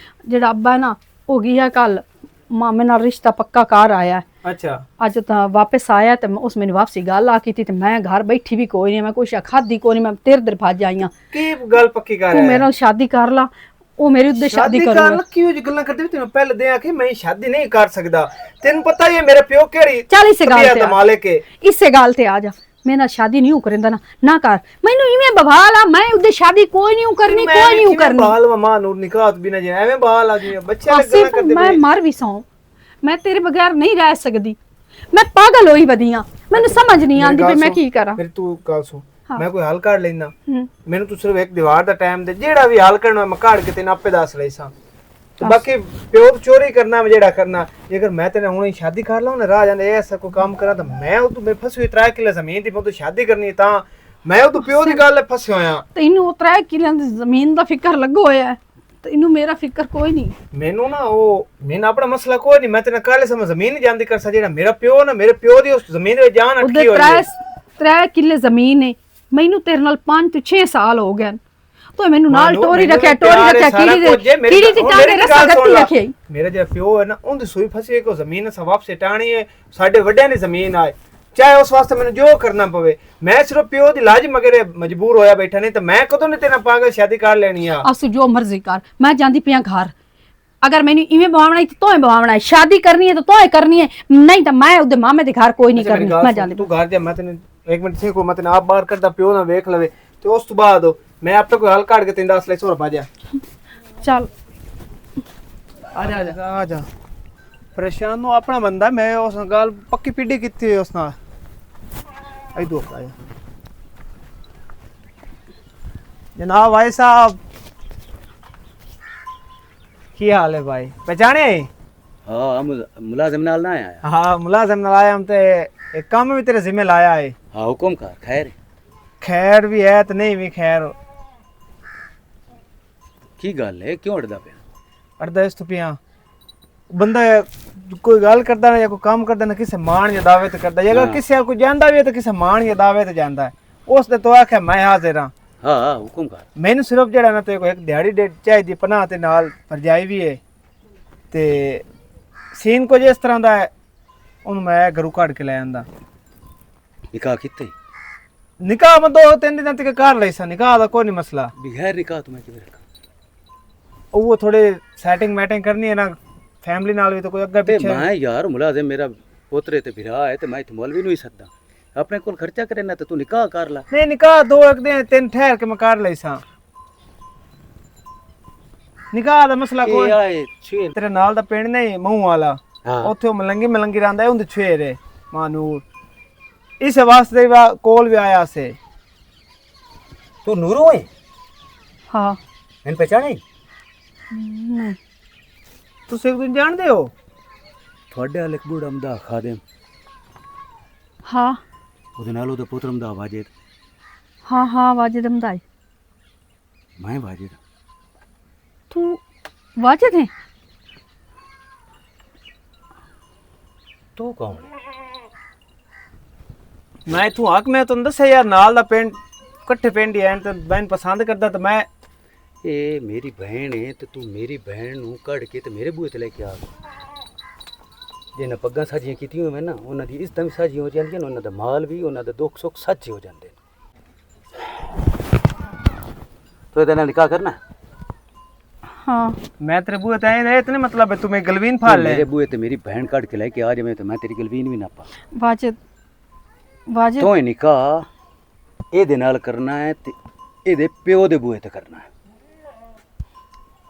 ਜਿਹੜਾ ਅੱਬਾ ਹੈ ਨਾ ਹੋ ਗਿਆ ਕੱਲ ਮਾਮੇ ਨਾਲ ਰਿਸ਼ਤਾ ਪੱਕਾ ਕਰ ਆਇਆ। ਅੱਛਾ ਅੱਜ ਤਾਂ ਵਾਪਸ ਆਇਆ ਤੇ ਉਸ ਮੈਨੂੰ ਵਾਪਸੀ ਗੱਲ ਆ ਕੀਤੀ ਤੇ ਮੈਂ ਘਰ ਬੈਠੀ ਵੀ ਕੋਈ ਨਹੀਂ, ਮੈਂ ਕੁਛ ਖਾਦੀ ਕੋਈ ਨਹੀਂ, ਮੈਂ ਤੇਰੇ ਦਰ ਭੱਜ ਆਈਆਂ। ਕੀ ਗੱਲ ਪੱਕੀ ਕਰ ਤੂੰ ਮੇਰੇ ਨਾਲ ਸ਼ਾਦੀ ਕਰ ਲਾ, ਉਹ ਮੇਰੀ ਉੱਤੇ ਸ਼ਾਦੀ ਕਰੂਗਾ। ਕਰਨ ਕਿਉਂ ਜੀ ਗੱਲਾਂ ਕਰਦੇ? ਤੈਨੂੰ ਪਹਿਲੇ ਦੇ ਆ ਕਿ ਮੈਂ ਸ਼ਾਦੀ ਨਹੀਂ ਕਰ ਸਕਦਾ। ਤੈਨੂੰ ਪਤਾ ਹੀ ਹੈ ਮੇਰੇ ਪਿਓ ਕਿਹੜੀ ਚੱਲ ਇਸੇ ਗੱਲ ਤੇ ਮਾਲਿਕ ਹੈ। ਇਸੇ ਗੱਲ ਤੇ ਆ ਜਾ, ਮੇਰੇ ਨਾਲ ਸ਼ਾਦੀ ਨਹੀਂ ਕਰਿੰਦਾ ਨਾ ਕਰ। ਮੈਨੂੰ ਇਵੇਂ ਬਵਾਲ ਆ, ਮੈਂ ਉਹਦੇ ਸ਼ਾਦੀ ਕੋਈ ਨਹੀਂ ਕਰਨੀ, ਕੋਈ ਨਹੀਂ ਕਰਨੀ। ਬਾਲ ਮਾਂ ਨੂਰ ਨਿਕਾਹ ਬਿਨਾ ਜੇ ਐਵੇਂ ਬਾਲ ਆ ਜੀ ਬੱਚੇ ਗੱਲਾਂ ਕਰਦੇ। ਮੈਂ ਮਰ ਵੀ ਸੌ, ਮੈਂ ਤੇਰੇ ਬਗੈਰ ਨਹੀਂ ਰਹਿ ਸਕਦੀ। ਮੈਂ ਪਾਗਲ ਹੋਈ ਵਧੀਆਂ, ਮੈਨੂੰ ਸਮਝ ਨਹੀਂ ਆਉਂਦੀ ਵੀ ਮੈਂ ਕੀ ਕਰਾਂ। ਫਿਰ ਤੂੰ ਗੱਲ ਸੁਣ, ਮੈਂ ਕੋਈ ਹੱਲ ਕੱਢ ਲੈਣਾ। ਮੈਨੂੰ ਤੂੰ ਸਿਰਫ ਇੱਕ ਦੀਵਾਰ ਦਾ ਟਾਈਮ ਦੇ, ਜਿਹੜਾ ਵੀ ਹੱਲ ਕਰਨਾ ਮੈਂ ਕੱਢ ਕੇ ਤੈਨੂੰ ਆਪੇ ਦੱਸ ਲਈ ਸਾਂ। ਤੇ ਬਾਕੀ ਪਿਓ ਚੋਰੀ ਕਰਨਾ ਜਿਹੜਾ ਕਰਨਾ, ਜੇਕਰ ਮੈਂ ਤੇਰੇ ਹੁਣੇ ਸ਼ਾਦੀ ਕਰ ਲਾਂ ਨਾ ਰਾਹ ਜਾਂਦੇ ਐਸਾ ਕੋਈ ਕੰਮ ਕਰਾਂ ਤਾਂ ਮੈਂ ਉਹ ਤੂੰ ਮੇਰੇ ਫਸੀ 3 ਕਿੱਲੇ ਜ਼ਮੀਨ ਦੀ ਮੈਂ ਤੂੰ ਸ਼ਾਦੀ ਕਰਨੀ ਤਾਂ ਮੈਂ ਉਹ ਤੂੰ ਪਿਓ ਦੀ ਗੱਲ ਫਸਿਆ ਹੋਇਆ। ਤੈਨੂੰ ਉਹ 3 ਕਿੱਲਿਆਂ ਦੀ ਜ਼ਮੀਨ ਦਾ ਫਿਕਰ ਲੱਗੋ ਹੋਇਆ, ਤੈਨੂੰ ਮੇਰਾ ਫਿਕਰ ਕੋਈ ਨਹੀਂ। ਮੈਨੂੰ ਨਾ ਉਹ ਮੈਨੂੰ ਆਪਣਾ ਮਸਲਾ ਕੋਈ ਨਹੀਂ, ਮੈਂ ਤੇਰੇ ਕਾਲੇ ਸਮਝ ਜ਼ਮੀਨ ਨਹੀਂ ਜਾਂਦੀ ਕਰ ਸਕਦਾ। ਜਿਹੜਾ ਮੇਰਾ ਪਿਓ ਨਾ, ਮੇਰੇ ਪਿਓ ਦੀ ਉਸ ਜ਼ਮੀਨ ਵਿੱਚ ਜਾਨ ਅਟਕੀ ਹੋਈ ਹੈ। 3 ਕਿੱਲੇ ਜ਼ਮੀਨ ਹੈ, ਮੈਨੂੰ ਤੇਰੇ ਨਾਲ 5 ਤੋਂ 6 ਸਾਲ ਹੋ ਗਏ। ਤੂੰ ਮੈਨੂੰ ਨਾਲ ਟੋਰੀ ਰੱਖਿਆ ਕੀੜੀ ਤੇ ਟਾਂਗੇ ਰਸਾ ਗੱਤੀ ਰੱਖੀ। ਮੇਰਾ ਜਿਹੜਾ ਪਿਓ ਹੈ ਨਾ, ਉਹਦੀ ਸੂਈ ਫਸੀ ਹੈ, ਕੋ ਜ਼ਮੀਨ ਸ ਵਾਪਸ ਟਾਣੀ ਹੈ। ਸਾਡੇ ਵੱਡਿਆਂ ਨੇ ਜ਼ਮੀਨ ਆਏ, ਚਾਹੇ ਉਸ ਵਾਸਤੇ ਮੈਨੂੰ ਜੋ ਕਰਨਾ ਪਵੇ। ਮੈਂ ਸਿਰਫ ਪਿਓ ਦੀ ਲਾਜ ਮਗਰੇ ਮਜਬੂਰ ਹੋਇਆ ਬੈਠਾ, ਨਹੀਂ ਤਾਂ ਮੈਂ ਕਦੋਂ ਨੇ ਤੇਰਾ ਪਾਗਲ ਸ਼ਾਦੀ ਕਰ ਲੈਣੀ ਆ। ਅਸੂ ਜੋ ਮਰਜ਼ੀ ਕਰ, ਮੈਂ ਜਾਂਦੀ ਪਿਆ ਘਰ। ਅਗਰ ਮੈਨੂੰ ਇਵੇਂ ਬਵਾਵਣਾ ਹੈ ਤਾਂ ਬਵਾਵਣਾ ਹੈ, ਸ਼ਾਦੀ ਕਰਨੀ ਹੈ ਤਾਂ ਤੂੰ ਕਰਨੀ ਹੈ, ਨਹੀਂ ਤਾਂ ਮੈਂ ਉਹਦੇ ਮਾਮੇ ਦੇ ਘਰ ਕੋਈ ਨਹੀਂ ਕਰਨੀ। ਮੈਂ ਜਾਂਦੀ। ਤੂੰ ਘਰ ਜਾ, ਮੈਂ ਤੈਨੂੰ 1 ਮਿੰਟ ਸੇ ਕੋ ਮੈਂ ਤੈਨੂੰ ਆਪ ਬਾਹਰ ਕਰਦਾ, ਪਿਓ ਨਾ ਵੇਖ ਲਵੇ ਤੇ ਉਸ ਤੋਂ ਬਾਅਦ ਮੈਂ ਆਪੇ ਕੋਈ ਹੱਲ ਕੱਢ ਕੇ ਤੈਨੂੰ ਦੱਸ ਲੈ। ਸੋਰ ਭਾਜਾ ਚੱਲ ਆ ਜਾ ਆ ਜਾ। ਪਰੇਸ਼ਾਨ ਨੂੰ ਆਪਣਾ ਬੰਦਾ, ਮੈਂ ਉਸ ਨਾਲ ਗੱਲ ਪੱਕੀ ਪੀੜੀ ਕੀਤੀ ਉਸ ਨਾਲ। आई दो आया जनाब भाई साहब, की हाल है भाई? पहचाने? हाँ मुलाजिम नाल ना आया। हाँ मुलाजिम नाल आया हम ते एक काम भी तेरे जिम्मे लाया है। हाँ हुक्म कर। खैर खैर भी है तो नहीं भी खैर की गल है, क्यों अड़दा पे? अड़दा इस तो पिया बंदा कोई गल करदा ना या कोई काम करदा ना, किसे मान या दावे ते करदा। अगर किसे को जानदा भी है तो किसे मान या दावे ते जानदा है। उस दे तो आखे मैं हाजिर हां। हाँ हुक्म कर। मैनू सिर्फ जड़ा ना ते को एक दिहाड़ी डेट चाहिए पनाह ते नाल परजाई भी है ते सीन को जिस तरह दा है उन मैं घरू काट के ले आंदा। निकाह किते? निकाह मैं 2-3 दिन तक कर लई सा, निकाह दा कोई नहीं मसला। बगैर निकाह तो मैं किवें रखा? वो थोड़े सेटिंग मैटिंग करनी है ना फैमिली नाल भी, तो कोई अग्गे पीछे मैं यार मुलाजिम मेरा पोतरे ते भिरा है ते मैं इत्थे मौलवी नहीं सद्दा, अपने कोल खर्चा करे ना, ते तू निकाह कर ला। नहीं निकाह 2-1 दिन 3 ठहर के मैं कर लई सा। निकाह दा मसला कोई आए छेर तेरे नाल दा पिंड नहीं मूंह वाला, हाँ ਉੱਥੇ ਮਲੰਗੀ ਰਹਿੰਦਾ ਹੈ, ਉਹਦੇ ਛੇਰੇ ਮਾਨੂਰ ਇਸ ਵਾਸਤੇ ਕੋਲ ਵੀ ਆਇਆ ਸੇ। तू नूरो है? हाँ मैंने पहचाने? नहीं ਤੁਸੀਂ ਇੱਕ ਦਿਨ ਜਾਣਦੇ ਹੋ? ਤੁਹਾਡੇ ਵਾਲੇ ਇੱਕ ਬੂੜਾ ਮਦਾ ਖਾਦਮ। हाँ ਉਹਦੇ ਨਾਲ ਉਹਦਾ ਪੁੱਤਰ ਮਦਾ ਵਾਜਿਦ। हाँ हाँ वाजिद अहमदाई। मैं वाजिद। तू वाजिद है? तू कौन है? ਮੈਂ ਤੂੰ ਹੱਕ ਮੈਂ ਤੁਹਾਨੂੰ ਦੱਸਿਆ ਯਾਰ ਨਾਲ ਦਾ ਪਿੰਡ ਇਕੱਠੇ ਪਿੰਡ ਹੀ ਐਨ ਤੇ ਮੈਂ ਪਸੰਦ ਕਰਦਾ ਤਾਂ ਮੈਂ ਇਹ ਮੇਰੀ ਭੈਣ ਹੈ ਤੇ ਤੂੰ ਮੇਰੀ ਭੈਣ ਨੂੰ ਕੱਢ ਕੇ ਤੇ ਮੇਰੇ ਬੂਹੇ ਤੇ ਲੈ ਕੇ ਆ ਗਿਆ। ਜੇ ਨਾ ਪੱਗਾਂ ਸਾਜੀਆਂ ਕੀਤੀਆਂ ਹੋਵੇ ਨਾ, ਉਹਨਾਂ ਦੀ ਇੱਜ਼ਤਾਂ ਵੀ ਸਾਜੀਆਂ ਹੋ ਜਾਂਦੀਆਂ ਨੇ, ਉਹਨਾਂ ਦਾ ਮਾਲ ਵੀ, ਉਹਨਾਂ ਦਾ ਦੁੱਖ ਸੁੱਖ ਸੱਚੇ ਹੋ ਜਾਂਦੇ ਨੇ। ਤੂੰ ਇਹਦੇ ਨਾਲ ਨਿਕਾਹ ਕਰਨਾ? हाँ ਮੈਂ ਤੇਰੇ ਬੂਹੇ ਤੇ ਆਏ ਨੇ, ਇਤਨੇ ਮਤਲਬ ਹੈ ਤੂੰ ਮੈਂ ਗਲਵੀਨ ਫਾੜ ਲੈ। ਮੇਰੇ ਬੂਹੇ ਤੇ ਮੇਰੀ ਭੈਣ ਕੱਢ ਕੇ ਲੈ ਕੇ ਆ ਜਾਵੇਂ ਤੇ ਮੈਂ ਤੇਰੀ ਗਲਵੀਨ ਵੀ ਨਾ ਪਾ। वाजिद वाजिद ਤੂੰ ਇਹ ਨਿਕਾਹ ਇਹਦੇ ਨਾਲ ਕਰਨਾ ਹੈ ਤੇ ਇਹਦੇ ਪਿਓ ਦੇ ਬੂਹੇ ਤੇ ਕਰਨਾ ਹੈ।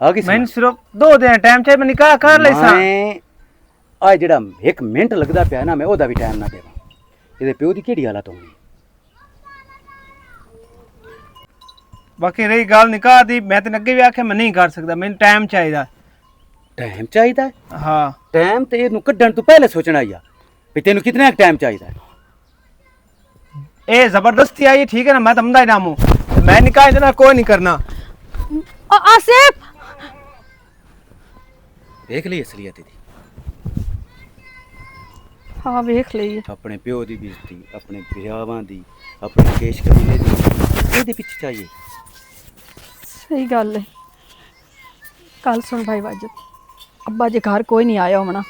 ਆ ਗਈ ਮੈਂ ਸਿਰਫ 2 ਦਿਨ ਟਾਈਮ ਚਾਹੀਦਾ, ਮੈਂ ਨਿਕਾਹ ਕਰ ਲੈ ਸਾ। ਮੈਂ ਆ ਜਿਹੜਾ 1 ਮਿੰਟ ਲੱਗਦਾ ਪਿਆ ਨਾ ਮੈਂ ਉਹਦਾ ਵੀ ਟਾਈਮ ਨਾ ਦੇਵਾਂ। ਇਹਦੇ ਪਿਓ ਦੀ ਕਿਹੜੀ ਹਾਲਤ ਹੋਣੀ। ਬਾਕੀ ਰਹੀ ਗੱਲ ਨਿਕਾਹ ਦੀ, ਮੈਂ ਤੈਨੂੰ ਅੱਗੇ ਵੀ ਆਖਿਆ ਮੈਂ ਨਹੀਂ ਕਰ ਸਕਦਾ, ਮੈਨੂੰ ਟਾਈਮ ਚਾਹੀਦਾ। ਟਾਈਮ ਚਾਹੀਦਾ ਹੈ? ਹਾਂ ਟਾਈਮ ਤੇ ਇਹਨੂੰ ਕੱਢਣ ਤੋਂ ਪਹਿਲੇ ਸੋਚਣਾ ਹੀ ਆ ਵੀ ਤੈਨੂੰ ਕਿੰਨਾ ਟਾਈਮ ਚਾਹੀਦਾ ਹੈ। ਇਹ ਜ਼ਬਰदस्ती आई, ठीक है ना, मैं तमदा इनाम हूँ, मैं निकाह इतना कोई नहीं करना। ਆਸਿਫ ਦੇਖ ਲਈ ਅਸਲੀਅਤ ਇਹਦੀ। ਹਾਂ ਵੇਖ ਲਈ ਆਪਣੇ ਪਿਓ ਦੀ ਬੇਇੱਜ਼ਤੀ, ਆਪਣੇ ਵਿਆਹਾਂ ਦੀ, ਆਪਣੇ ਕੇਸ਼ ਕਬੀਲੇ ਦੀ, ਇਹਦੇ ਪਿੱਛੇ ਚਾਹੀਏ। ਸਹੀ ਗੱਲ ਹੈ। ਕੱਲ ਸੁਣ ਭਾਈ ਵਾਜਦ, ਅੱਬਾ ਜੇ ਘਰ ਕੋਈ ਨਹੀਂ ਆਇਆ ਹੋਣਾ,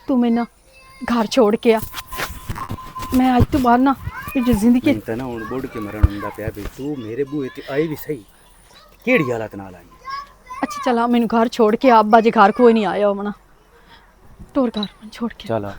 ਤੂੰ ਮੈਨੂੰ ਘਰ ਛੋੜ ਕੇ ਆ। ਮੈਂ ਅੱਜ ਤੋਂ ਬਾਅਦ ਨਾ ਇਹ ਜ਼ਿੰਦਗੀ ਮੈਨੂੰ ਤਾਂ ਨਾ ਹੁਣ ਬੁੱਢ ਕੇ ਮਰਨ ਹੁੰਦਾ ਪਿਆ ਵੀ ਤੂੰ ਮੇਰੇ ਬੂਹੇ ਤੇ ਆਈ ਵੀ ਸਹੀ, ਕਿਹੜੀ ਹਾਲਤ ਨਾਲ ਆਈ। ਅੱਛਾ ਚਲਾ ਮੈਨੂੰ ਘਰ ਛੋੜ ਕੇ ਆ, ਅੱਬਾ ਜੇ ਘਰ ਕੋਈ ਨਹੀਂ ਆਇਆ ਹੋਣਾ, ਟੋਰ ਘਰ ਛੋੜ ਕੇ ਚਲ ਆ।